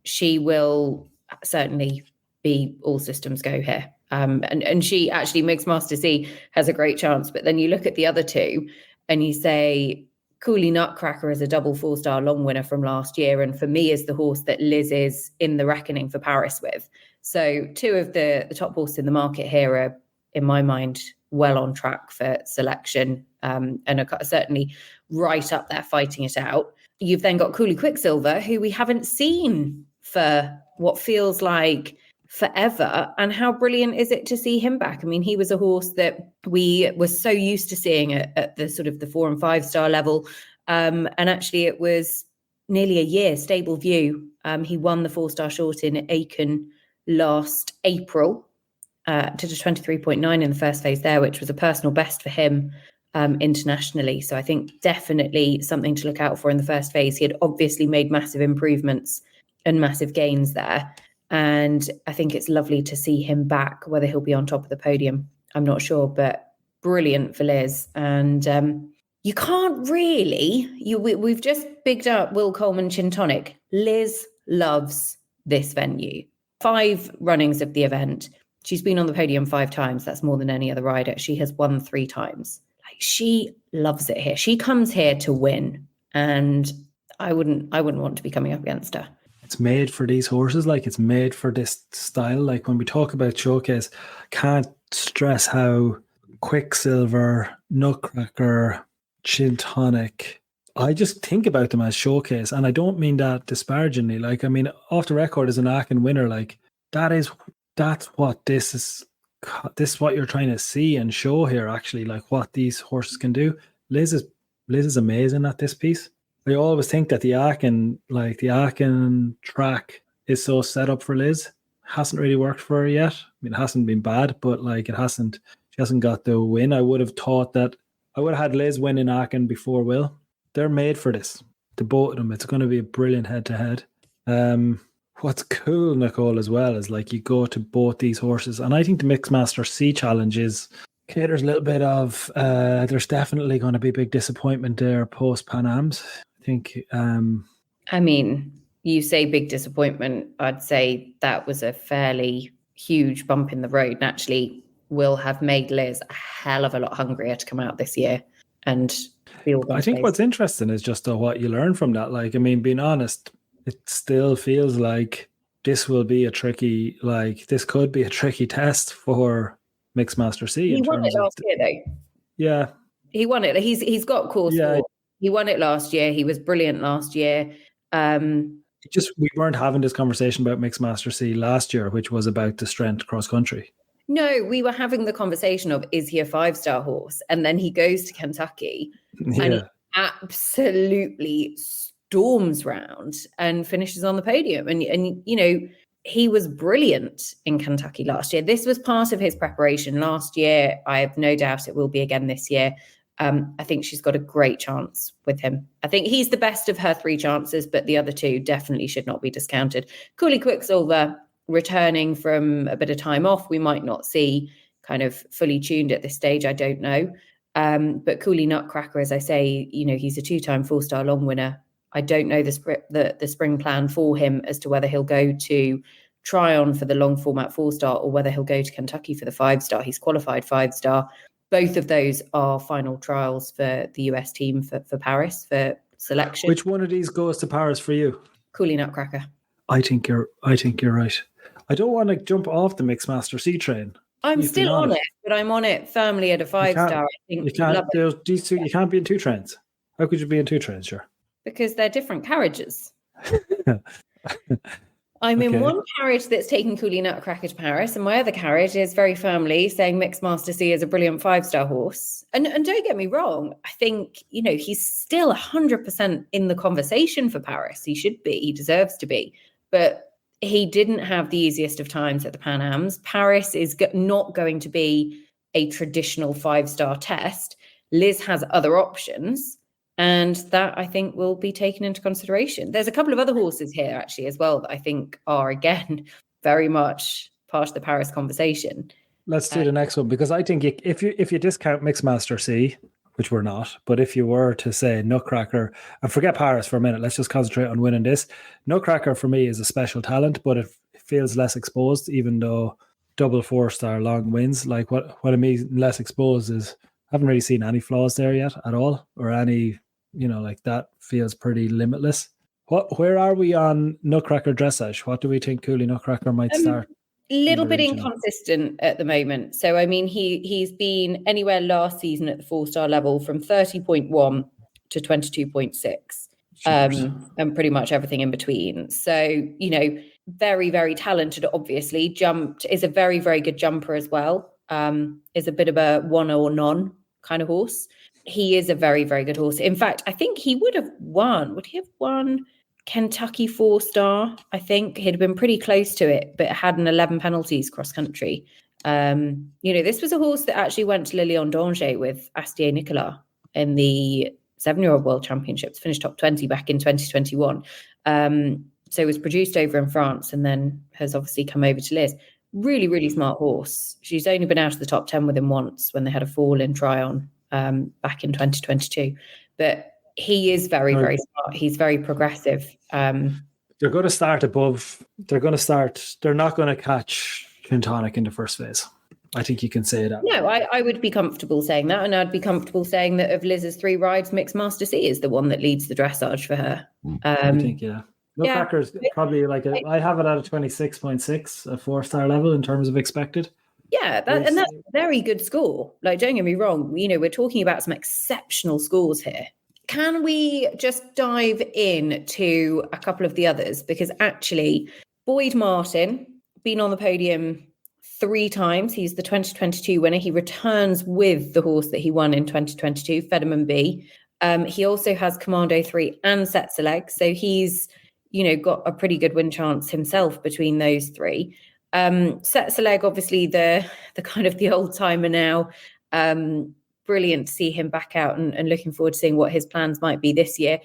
She will certainly be all systems go here. And she actually, Mixed Master C, has a great chance. But then you look at the other 2 and you say, Cooley Nutcracker is a double 4-star long winner from last year. And for me is the horse that Liz is in the reckoning for Paris with. So 2 of the top horses in the market here are, in my mind, well on track for selection and are certainly right up there fighting it out. You've then got Cooley Quicksilver, who we haven't seen for what feels like forever. And how brilliant is it to see him back? I mean, he was a horse that we were so used to seeing at the sort of the 4 and 5 star level. And actually it was nearly a year, Stable View. He won the 4 star short in Aiken last April, did a 23.9 in the first phase there, which was a personal best for him internationally. So I think definitely something to look out for in the first phase. He had obviously made massive improvements and massive gains there. And I think it's lovely to see him back. Whether he'll be on top of the podium, I'm not sure, but brilliant for Liz. And you can't really, we've just bigged up Will Coleman Chin Tonic. Liz loves this venue. 5 runnings of the event. She's been on the podium 5 times. That's more than any other rider. She has won 3 times. Like, she loves it here. She comes here to win. And I wouldn't want to be coming up against her. It's made for these horses. Like, it's made for this style. Like, when we talk about Showcase, can't stress how Quicksilver, Nutcracker, Chin Tonic, I just think about them as Showcase, and I don't mean that disparagingly. Like, I mean, off the record as an Aiken winner, like, that's what this is. This is what you're trying to see and show here, actually, like what these horses can do. Liz is amazing at this piece. I always think that the Aiken track is so set up for Liz. Hasn't really worked for her yet. I mean, it hasn't been bad, but like, she hasn't got the win. I would have thought that I would have had Liz win in Aiken before Will. They're made for this, the both of them. It's going to be a brilliant head-to-head. What's cool, Nicole, as well, is like you go to both these horses, and I think the Mixmaster C Challenge is, okay, there's a little bit of, there's definitely going to be a big disappointment there post Pan Ams. I think. I mean, you say big disappointment. I'd say that was a fairly huge bump in the road, and actually will have made Liz a hell of a lot hungrier to come out this year and be all. I think what's interesting is just what you learn from that. Like, I mean, being honest, it still feels like this will be a tricky, like, this could be a tricky test for Mixmaster C. He won it last year, though. Yeah. He won it. He's got course form. He won it last year. He was brilliant last year. We weren't having this conversation about Mixmaster C last year, which was about the strength cross country. No, we were having the conversation of, is he a 5-star horse? And then he goes to Kentucky and he absolutely storms round and finishes on the podium. And you know, he was brilliant in Kentucky last year. This was part of his preparation last year. I have no doubt it will be again this year. I think she's got a great chance with him. I think he's the best of her 3 chances, but the other 2 definitely should not be discounted. Cooley Quicksilver returning from a bit of time off. We might not see kind of fully tuned at this stage. I don't know. But Cooley Nutcracker, as I say, you know, he's a 2-time 4-star long winner. I don't know the spring plan for him as to whether he'll go to Tryon for the long format 4-star or whether he'll go to Kentucky for the 5-star. He's qualified 5-star. Both of those are final trials for the US team for Paris for selection. Which one of these goes to Paris for you? Cooley Nutcracker. I think you're right. I don't want to jump off the Mixmaster C train. I'm still on it, but I'm on it firmly at a 5-star. I think you can't be in 2 trains. How could you be in 2 trains, sure? Because they're different carriages. I'm in one carriage that's taking Cooley Nutcracker to Paris, and my other carriage is very firmly saying Mixmaster C is a brilliant 5-star horse. And don't get me wrong, I think, you know, he's still 100% in the conversation for Paris. He should be. He deserves to be. But he didn't have the easiest of times at the Pan Ams. Paris is not going to be a traditional 5-star test. Liz has other options. And that, I think, will be taken into consideration. There's a couple of other horses here, actually, as well, that I think are, again, very much part of the Paris conversation. Let's do the next one, because I think if you discount Mixmaster C, which we're not, but if you were to say Nutcracker, and forget Paris for a minute, let's just concentrate on winning this. Nutcracker, for me, is a special talent, but it feels less exposed, even though double 4-star long wins. Like, what I mean less exposed is I haven't really seen any flaws there yet at all, or any... You know, like, that feels pretty limitless. Where are we on Nutcracker dressage? What do we think Cooley Nutcracker might start? Little bit inconsistent at the moment. So, I mean, he's been anywhere last season at the 4-star level from 30.1 to 22.6. and pretty much everything in between. So, very, very talented, obviously. Is a very, very good jumper as well. Is a bit of a one or none kind of horse. He is a very, very good horse. In fact, I think he would have won. Would he have won Kentucky 4-star? I think he'd been pretty close to it, but had an 11 penalties cross country. This was a horse that actually went to Lilian d'Angers with Astier Nicolas in the 7-year-old World Championships, finished top 20 back in 2021. So it was produced over in France and then has obviously come over to Liz. Really, really smart horse. She's only been out of the top 10 with him once when they had a fall in Tryon back in 2022. But he is very, very smart. He's very progressive. They're going to start above. They're not going to catch Chin Tonic in the first phase. I think you can say that. No, I would be comfortable saying that. And I'd be comfortable saying that of Liz's 3 rides, Mixed Master C is the one that leads the dressage for her. I think, yeah. Cracker's probably I have it at a 26.6, a 4-star level in terms of expected. Yeah, and that's a very good score. Like, don't get me wrong, we're talking about some exceptional scores here. Can we just dive in to a couple of the others? Because actually, Boyd Martin, been on the podium 3 times. He's the 2022 winner. He returns with the horse that he won in 2022, Federman B. He also has Commando 3 and Sets a Leg. So he's, got a pretty good win chance himself between those 3. Sets a Leg, obviously the kind of the old timer now. Brilliant to see him back out and looking forward to seeing what his plans might be this year.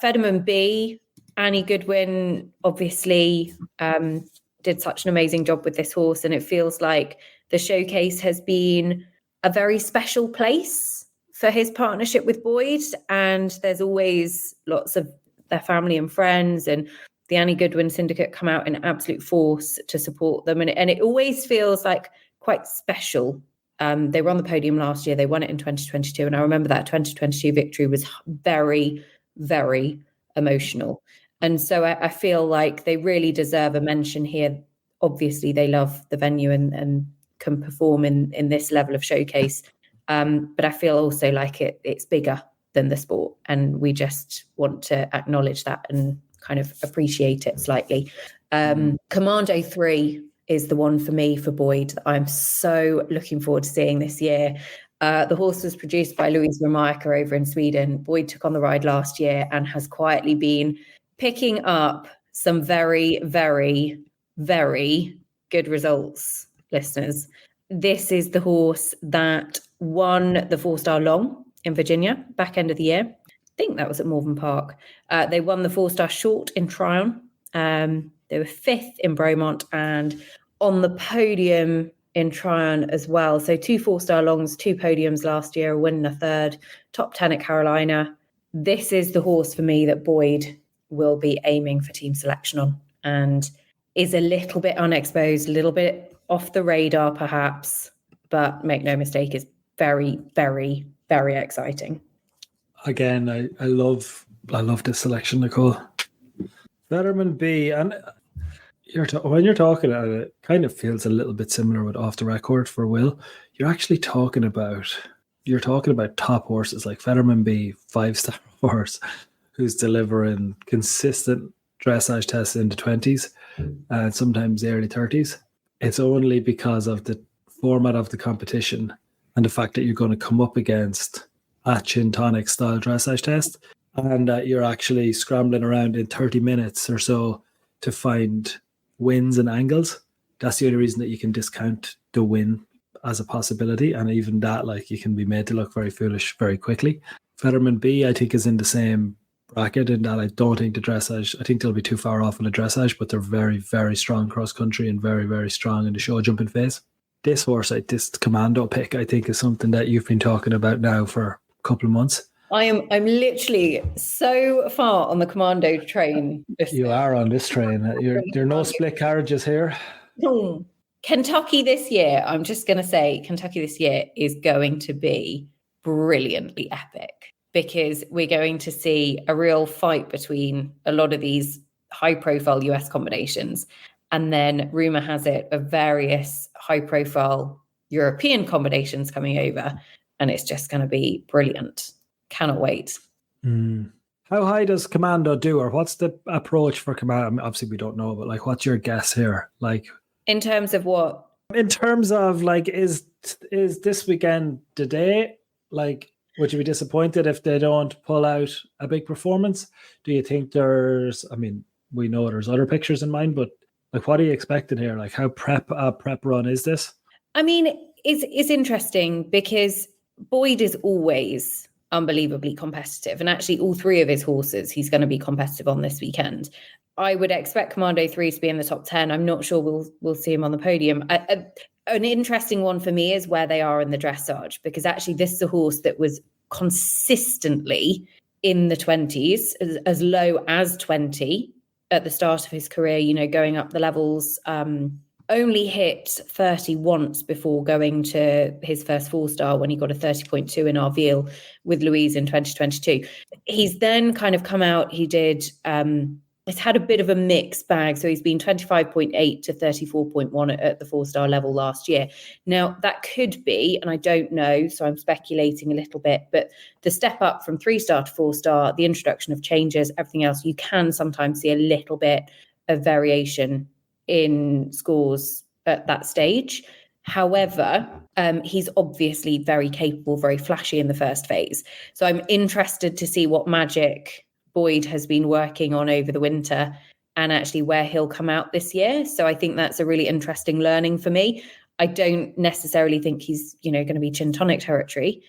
Federman B, Annie Goodwin, obviously did such an amazing job with this horse. And it feels like the showcase has been a very special place for his partnership with Boyd. And there's always lots of their family and friends and the Annie Goodwin Syndicate come out in absolute force to support them. And it always feels like quite special. They were on the podium last year. They won it in 2022. And I remember that 2022 victory was very, very emotional. And so I feel like they really deserve a mention here. Obviously, they love the venue and can perform in this level of showcase. But I feel also like it's bigger than the sport. And we just want to acknowledge that and kind of appreciate it slightly. Commando 3 is the one for me for Boyd that I'm so looking forward to seeing this year. The horse was produced by Louise Romaika over in Sweden. Boyd took on the ride last year and has quietly been picking up some very, very, very good results, listeners. This is the horse that won the 4-star long in Virginia, back end of the year. I think that was at Malvern Park. They won the 4-star short in Tryon. They were 5th in Bromont and on the podium in Tryon as well. So 2 4-star longs, 2 podiums last year, a win and a 3rd, top 10 at Carolina. This is the horse for me that Boyd will be aiming for team selection on and is a little bit unexposed, a little bit off the radar perhaps, but make no mistake, is very, very, very exciting. Again, I love this selection, Nicole. Federman B, and when you're talking about it, it kind of feels a little bit similar with Off the Record for Will. You're actually talking about top horses like Federman B, 5-star horse, who's delivering consistent dressage tests in the 20s and sometimes the early 30s. It's only because of the format of the competition and the fact that you're going to come up against a Chin Tonic style dressage test and that you're actually scrambling around in 30 minutes or so to find wins and angles. That's the only reason that you can discount the win as a possibility. And even that, like, you can be made to look very foolish very quickly. Federman B, I think, is in the same bracket in that I don't think the dressage, I think they'll be too far off in the dressage, but they're very, very strong cross country and very, very strong in the show jumping phase. This horse, this Commando pick, I think, is something that you've been talking about now for a couple of months. I'm literally so far on the Commando train. You are on this train. There are no split carriages here. Kentucky this year, I'm just going to say, Kentucky this year is going to be brilliantly epic because we're going to see a real fight between a lot of these high-profile US combinations. And then rumor has it of various high-profile European combinations coming over. And it's just going to be brilliant. Cannot wait. How high does Commando do, or what's the approach for Commando? Obviously, we don't know, but like, what's your guess here? Like, In terms of what? in terms of like, is this weekend the day? Like, would you be disappointed if they don't pull out a big performance? Do you think there's? I mean, we know there's other pictures in mind, but like, what are you expecting here? Like, how prep run is this? I mean, it's interesting because Boyd is always unbelievably competitive, and actually all three of his horses he's going to be competitive on this weekend. I would expect Commando 3 to be in the top 10. I'm not sure we'll see him on the podium. An interesting one for me is where they are in the dressage, because actually this is a horse that was consistently in the 20s, as low as 20 at the start of his career, you know, going up the levels, only hit 30 once before going to his first 4-star when he got a 30.2 in Arville with Louise in 2022. He's then kind of come out, he did, it's had a bit of a mixed bag. So he's been 25.8 to 34.1 at the 4-star level last year. Now that could be, and I don't know, so I'm speculating a little bit, but the step up from 3-star to 4-star, the introduction of changes, everything else, you can sometimes see a little bit of variation in scores at that stage. However, he's obviously very capable, very flashy in the first phase. So I'm interested to see what magic Boyd has been working on over the winter and actually where he'll come out this year. So I think that's a really interesting learning for me. I don't necessarily think he's, you know, going to be Chin Tonic territory,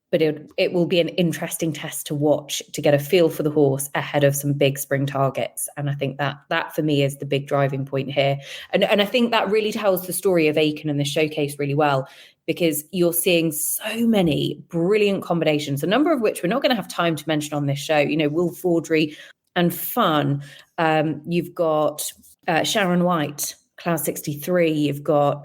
but it will be an interesting test to watch to get a feel for the horse ahead of some big spring targets. And I think that for me is the big driving point here. And I think that really tells the story of Aiken and the showcase really well, because you're seeing so many brilliant combinations, a number of which we're not going to have time to mention on this show. You know, Will Fordry and Fun. You've got Sharon White, Class 63. You've got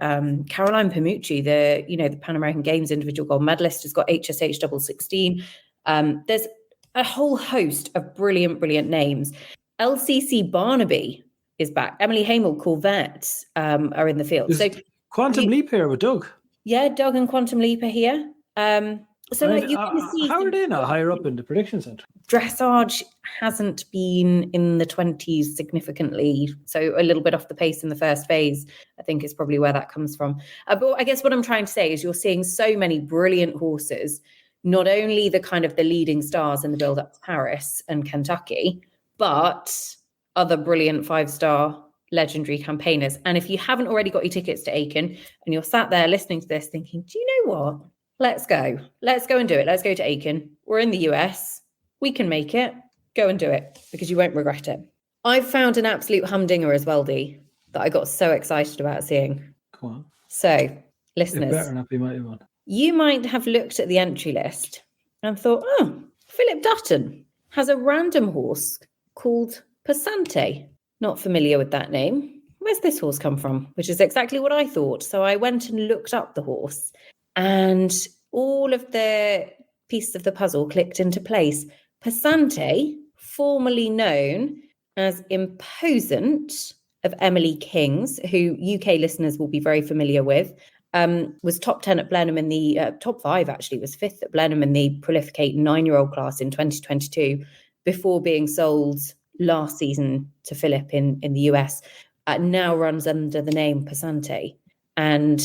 Caroline Pamucci, the Pan American Games individual gold medalist, has got HSH double 16. There's a whole host of brilliant names. LCC Barnaby is back. Emily Hamel, Corvette are in the field. So Quantum Leap here with Doug. Yeah, Doug and Quantum Leap are here. So like you can see, how are they not higher up in the prediction centre? Dressage hasn't been in the 20s significantly, so a little bit off the pace in the first phase, I think, is probably where that comes from. But I guess what I'm trying to say is you're seeing so many brilliant horses, not only the kind of the leading stars in the build-up to Paris and Kentucky, but other brilliant 5-star legendary campaigners. And if you haven't already got your tickets to Aiken and you're sat there listening to this thinking, do you know what? Let's go and do it. Let's go to Aiken. We're in the US. We can make it. Go and do it, because you won't regret it. I've found an absolute humdinger as well, Dee, that I got so excited about seeing. Come on. So, listeners, it better not be my one. You might have looked at the entry list and thought, oh, Philip Dutton has a random horse called Passante. Not familiar with that name. Where's this horse come from? Which is exactly what I thought. So I went and looked up the horse, and all of the pieces of the puzzle clicked into place. Passante, formerly known as Imposant of Emily King's, who UK listeners will be very familiar with, was top 10 at Blenheim in the top 5, actually, was 5th at Blenheim in the Prolific 8 and 9-year-old class in 2022, before being sold last season to Philip in the US. Now runs under the name Passante. And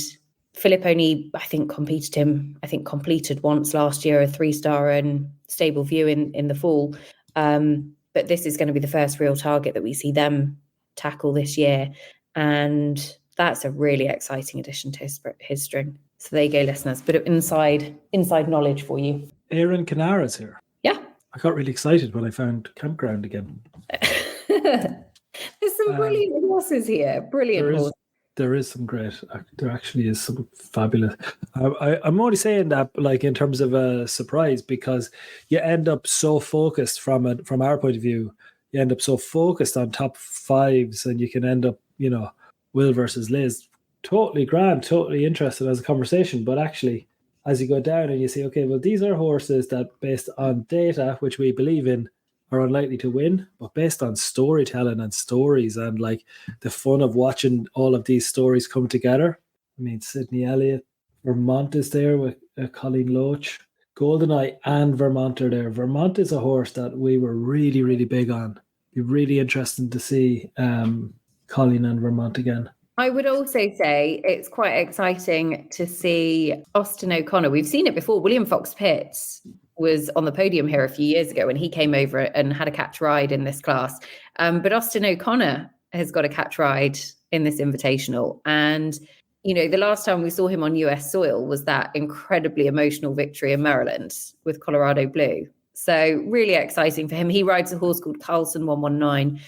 Philip only, completed once last year, a 3-star and Stable View in the fall. But this is going to be the first real target that we see them tackle this year. And that's a really exciting addition to his string. So there you go, listeners. Bit of inside knowledge for you. Aaron Canara's here. Yeah. I got really excited when I found Campground again. There's some brilliant horses here. Brilliant horses. There is some great. There actually is some fabulous. I'm only saying that, like, in terms of a surprise, because you end up so focused from our point of view. You end up so focused on top 5s, and you can end up, Will versus Liz, totally grand, totally interested as a conversation. But actually, as you go down and you say, okay, well, these are horses that, based on data, which we believe in, are unlikely to win, but based on storytelling and stories and like the fun of watching all of these stories come together. I mean, Sydney Elliott, Vermont is there with Colleen Loach, Goldeneye and Vermont are there. Vermont is a horse that we were really, really big on. Be really interesting to see Colleen and Vermont again. I would also say it's quite exciting to see Austin O'Connor. We've seen it before. William Fox Pitts was on the podium here a few years ago, and he came over and had a catch ride in this class. But Austin O'Connor has got a catch ride in this invitational. And, you know, the last time we saw him on US soil was that incredibly emotional victory in Maryland with Colorado Blue. So really exciting for him. He rides a horse called Carlson 119,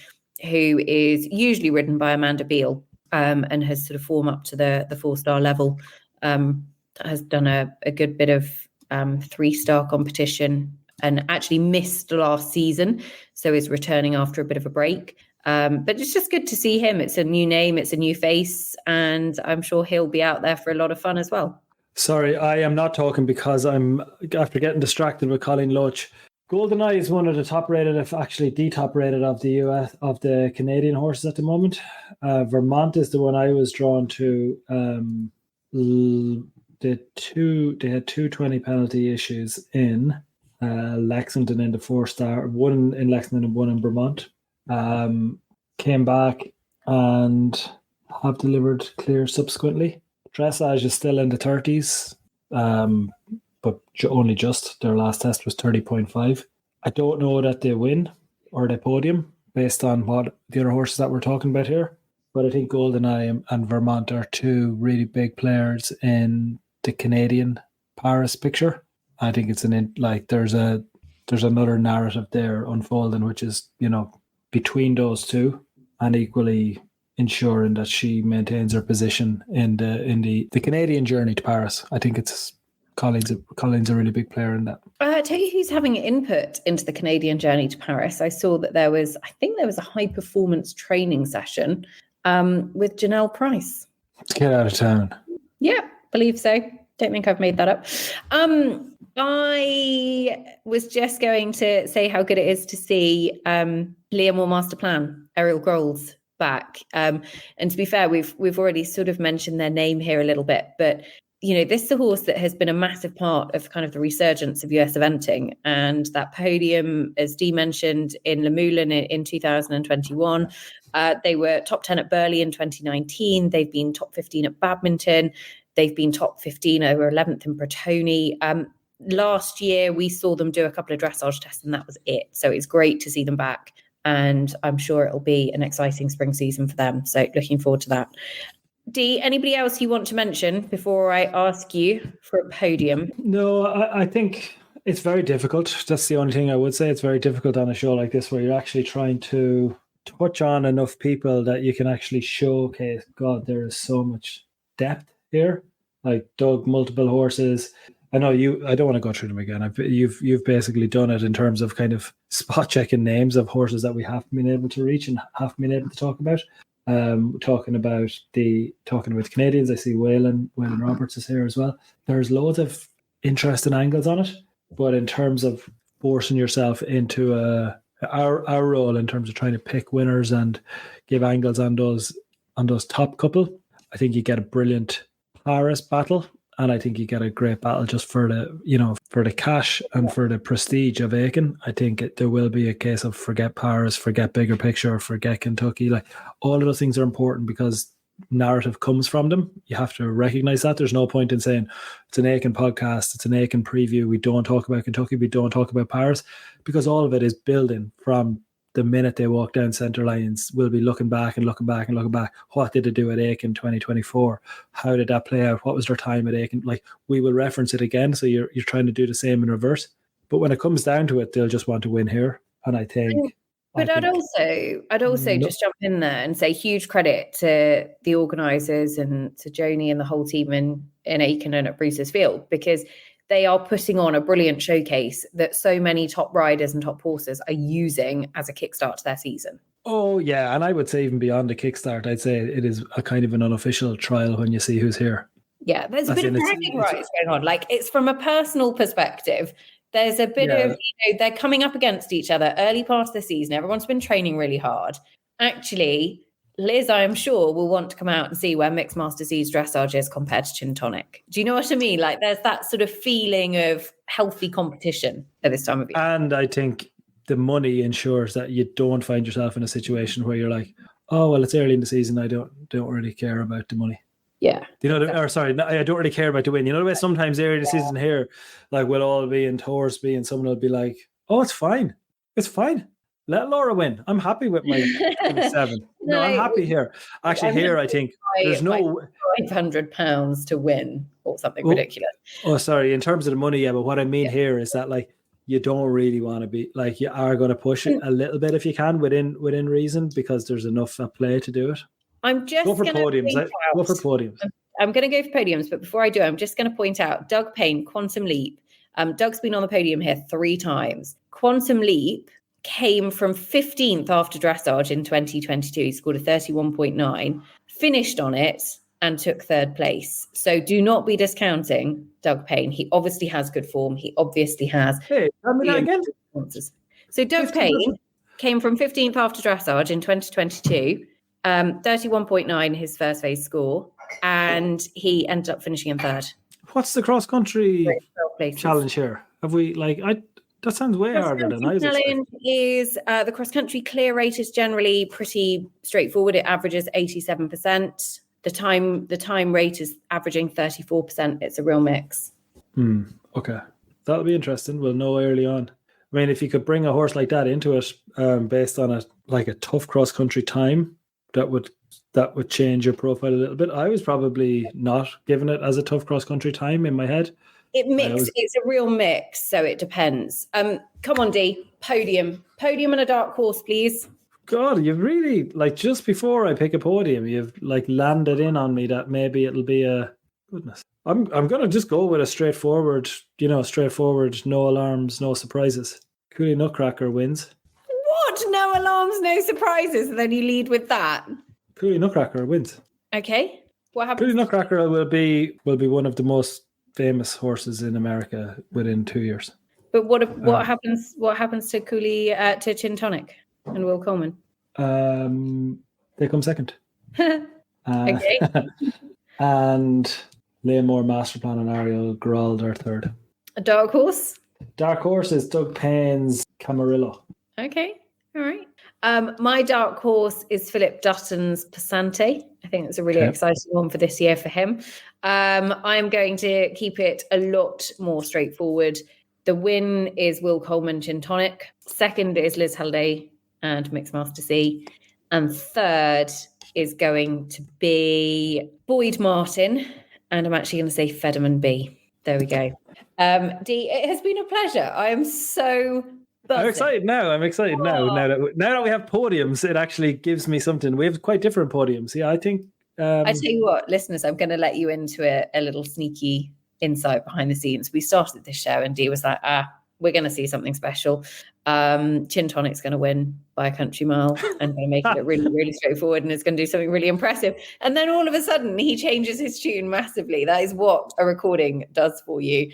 who is usually ridden by Amanda Beale. And has sort of formed up to the 4-star level. Has done a good bit of 3-star competition and actually missed last season, so is returning after a bit of a break. But it's just good to see him. It's a new name, it's a new face, and I'm sure he'll be out there for a lot of fun as well. Sorry, I am not talking because I'm after getting distracted with Colleen Loach. Goldeneye is one of the top rated, if actually the top rated of the US, of the Canadian horses at the moment. Vermont is the one I was drawn to. They had two 20 penalty issues in Lexington in the 4-star, one in Lexington and one in Vermont. Came back and have delivered clear subsequently. Dressage is still in the 30s. But only just. Their last test was 30.5. I don't know that they win or they podium based on what the other horses that we're talking about here. But I think Goldeneye and Vermont are two really big players in the Canadian Paris picture. I think it's there's another narrative there unfolding, which is, you know, between those two and equally ensuring that she maintains her position in the Canadian journey to Paris. I think it's Colleen's a really big player in that. I'll tell you who's having input into the Canadian journey to Paris. I saw that there was a high performance training session with Janelle Price. Get out of town. Yeah, believe so. Don't think I've made that up. I was just going to say how good it is to see Liam or Master Plan, Ariel Grohl's back. And to be fair, we've already sort of mentioned their name here a little bit, but you know, this is a horse that has been a massive part of kind of the resurgence of US eventing, and that podium, as Dee mentioned, in Le Moulin in 2021. They were top 10 at Burghley in 2019. They've been top 15 at Badminton. They've been top 15 over 11th in Bretoni. Last year, we saw them do a couple of dressage tests, and that was it. So it's great to see them back, and I'm sure it'll be an exciting spring season for them. So looking forward to that. Dee, anybody else you want to mention before I ask you for a podium? No, I think it's very difficult. That's the only thing I would say. It's very difficult on a show like this where you're actually trying to touch on enough people that you can actually showcase, God, there is so much depth here. Like Doug, multiple horses. I know I don't want to go through them again. You've basically done it in terms of kind of spot checking names of horses that we haven't been able to reach and haven't been able to talk about. Talking about the Canadians, I see Waylon Roberts is here as well. There's loads of interesting angles on it, but in terms of forcing yourself into our role in terms of trying to pick winners and give angles on those top couple, I think you get a brilliant Paris battle, and I think you get a great battle just for the cash and for the prestige of Aiken. I think there will be a case of forget Paris, forget bigger picture, forget Kentucky. Like all of those things are important because narrative comes from them. You have to recognize that. There's no point in saying it's an Aiken podcast, it's an Aiken preview. We don't talk about Kentucky, we don't talk about Paris, because all of it is building from the minute they walk down centre lines. We'll be looking back and looking back and looking back. What did they do at Aiken 2024? How did that play out? What was their time at Aiken? Like, we will reference it again. So you're trying to do the same in reverse. But when it comes down to it, they'll just want to win here. And I think... I'd also just jump in there and say huge credit to the organisers and to Joanie and the whole team in Aiken and at Bruce's Field, because they are putting on a brilliant showcase that so many top riders and top horses are using as a kickstart to their season. Oh, yeah. And I would say even beyond the kickstart, I'd say it is a kind of an unofficial trial when you see who's here. Yeah, there's a bit of bragging rights going on. Like, it's from a personal perspective. There's a bit of, they're coming up against each other early part of the season. Everyone's been training really hard. Actually, Liz, I am sure, will want to come out and see where Mixed Master C's dressage is compared to Chin Tonic. Do you know what I mean? Like there's that sort of feeling of healthy competition at this time of year. And I think the money ensures that you don't find yourself in a situation where you're like, oh, well, it's early in the season. I don't really care about the money. Yeah. You know, I don't really care about the win. You know the way sometimes early in the season here, like we'll all be in Torsby and someone will be like, oh, it's fine. It's fine. Let Laura win. I'm happy with my 7. No, I'm happy here. Actually, here I think there's no £500 to win or something ridiculous. Oh, sorry. In terms of the money, yeah. But what I mean here is that like you don't really want to be like you are going to push it a little bit if you can within reason because there's enough at play to do it. I'm just go for podiums. Go for podiums. I'm going to go for podiums, but before I do, I'm just going to point out Doug Payne, Quantum Leap. Doug's been on the podium here 3 times. Quantum Leap came from 15th after dressage in 2022. He scored a 31.9, finished on it and took 3rd place. So do not be discounting Doug Payne. He obviously has good form. He obviously has. Hey, I mean, again. So Doug Payne came from 15th after dressage in 2022, 31.9 his first phase score, and he ended up finishing in 3rd. What's the cross country challenge here? Have we that sounds way harder than I was expecting. Is the cross country clear rate is generally pretty straightforward. It averages 87%. The time rate is averaging 34%. It's a real mix. Okay, that'll be interesting. We'll know early on. I mean, if you could bring a horse like that into it, based on a tough cross country time, that would change your profile a little bit. I was probably not given it as a tough cross country time in my head. It's a real mix, so it depends. Come on, Dee. Podium and a dark horse, please. God, you've really just before I pick a podium, you've landed in on me that maybe it'll be a goodness. I'm gonna just go with a straightforward, no alarms, no surprises. Cooley Nutcracker wins. What? No alarms, no surprises. And then you lead with that. Cooley Nutcracker wins. Okay. What happens? Cooley Nutcracker will be one of the most famous horses in America within 2 years. But what happens? What happens to Cooley to Chin Tonic and Will Coleman? They come second. Okay. And Leamore, Masterplan, and Ariel Gerald are 3rd. A dark horse. Dark horse is Doug Payne's Camarillo. Okay. All right. My dark horse is Philip Dutton's Passante. I think it's a really exciting one for this year for him. I'm going to keep it a lot more straightforward. The win is Will Coleman, Chin Tonic. 2nd is Liz Halliday and Mixed Master C. And 3rd is going to be Boyd Martin. And I'm actually going to say Federman B. There we go. Dee, it has been a pleasure. I am so... I'm excited now. Now that we have podiums, it actually gives me something. We have quite different podiums. Yeah, I think. I tell you what, listeners, I'm going to let you into a little sneaky insight behind the scenes. We started this show and Dee was like, we're going to see something special. Chin Tonic's going to win by a country mile and going to make it really, really straightforward and it's going to do something really impressive. And then all of a sudden he changes his tune massively. That is what a recording does for you.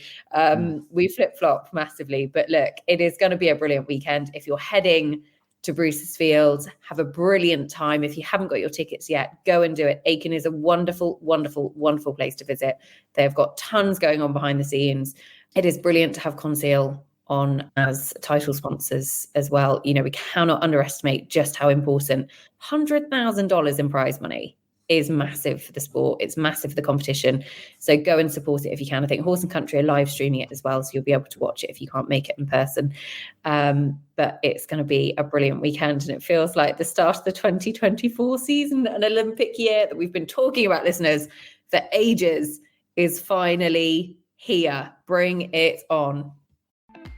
We flip-flop massively. But look, it is going to be a brilliant weekend. If you're heading to Bruce's Field, have a brilliant time. If you haven't got your tickets yet, go and do it. Aiken is a wonderful, wonderful, wonderful place to visit. They've got tons going on behind the scenes. It is brilliant to have Conceal on as title sponsors as well. You know, we cannot underestimate just how important $100,000 in prize money is massive for the sport. It's massive for the competition. So go and support it if you can. I think Horse and Country are live streaming it as well, so you'll be able to watch it if you can't make it in person. But it's going to be a brilliant weekend, and it feels like the start of the 2024 season, an Olympic year that we've been talking about, listeners, for ages, is finally here. Bring it on.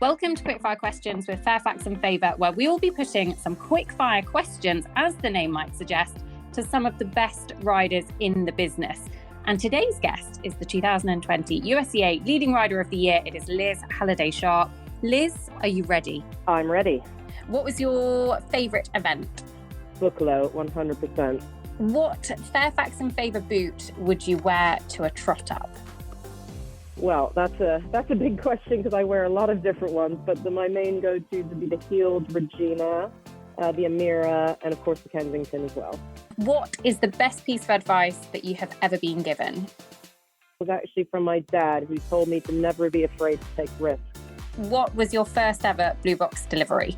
Welcome to Quickfire Questions with Fairfax and Favour, where we will be putting some quickfire questions, as the name might suggest, to some of the best riders in the business. And today's guest is the 2020 USEA Leading Rider of the Year. It is Liz Halliday-Sharp. Liz, are you ready? I'm ready. What was your favourite event? Booklow, 100%. What Fairfax and Favour boot would you wear to a trot up? Well, that's a big question because I wear a lot of different ones, but my main go-to would be the heeled Regina, the Amira, and of course the Kensington as well. What is the best piece of advice that you have ever been given? It was actually from my dad, who told me to never be afraid to take risks. What was your first ever Blue Box delivery?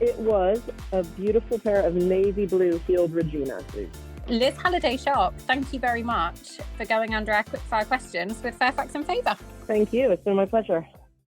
It was a beautiful pair of navy blue heeled Regina boots. Liz Halliday Sharp, thank you very much for going under our quickfire questions with fair facts and favour. Thank you. It's been my pleasure.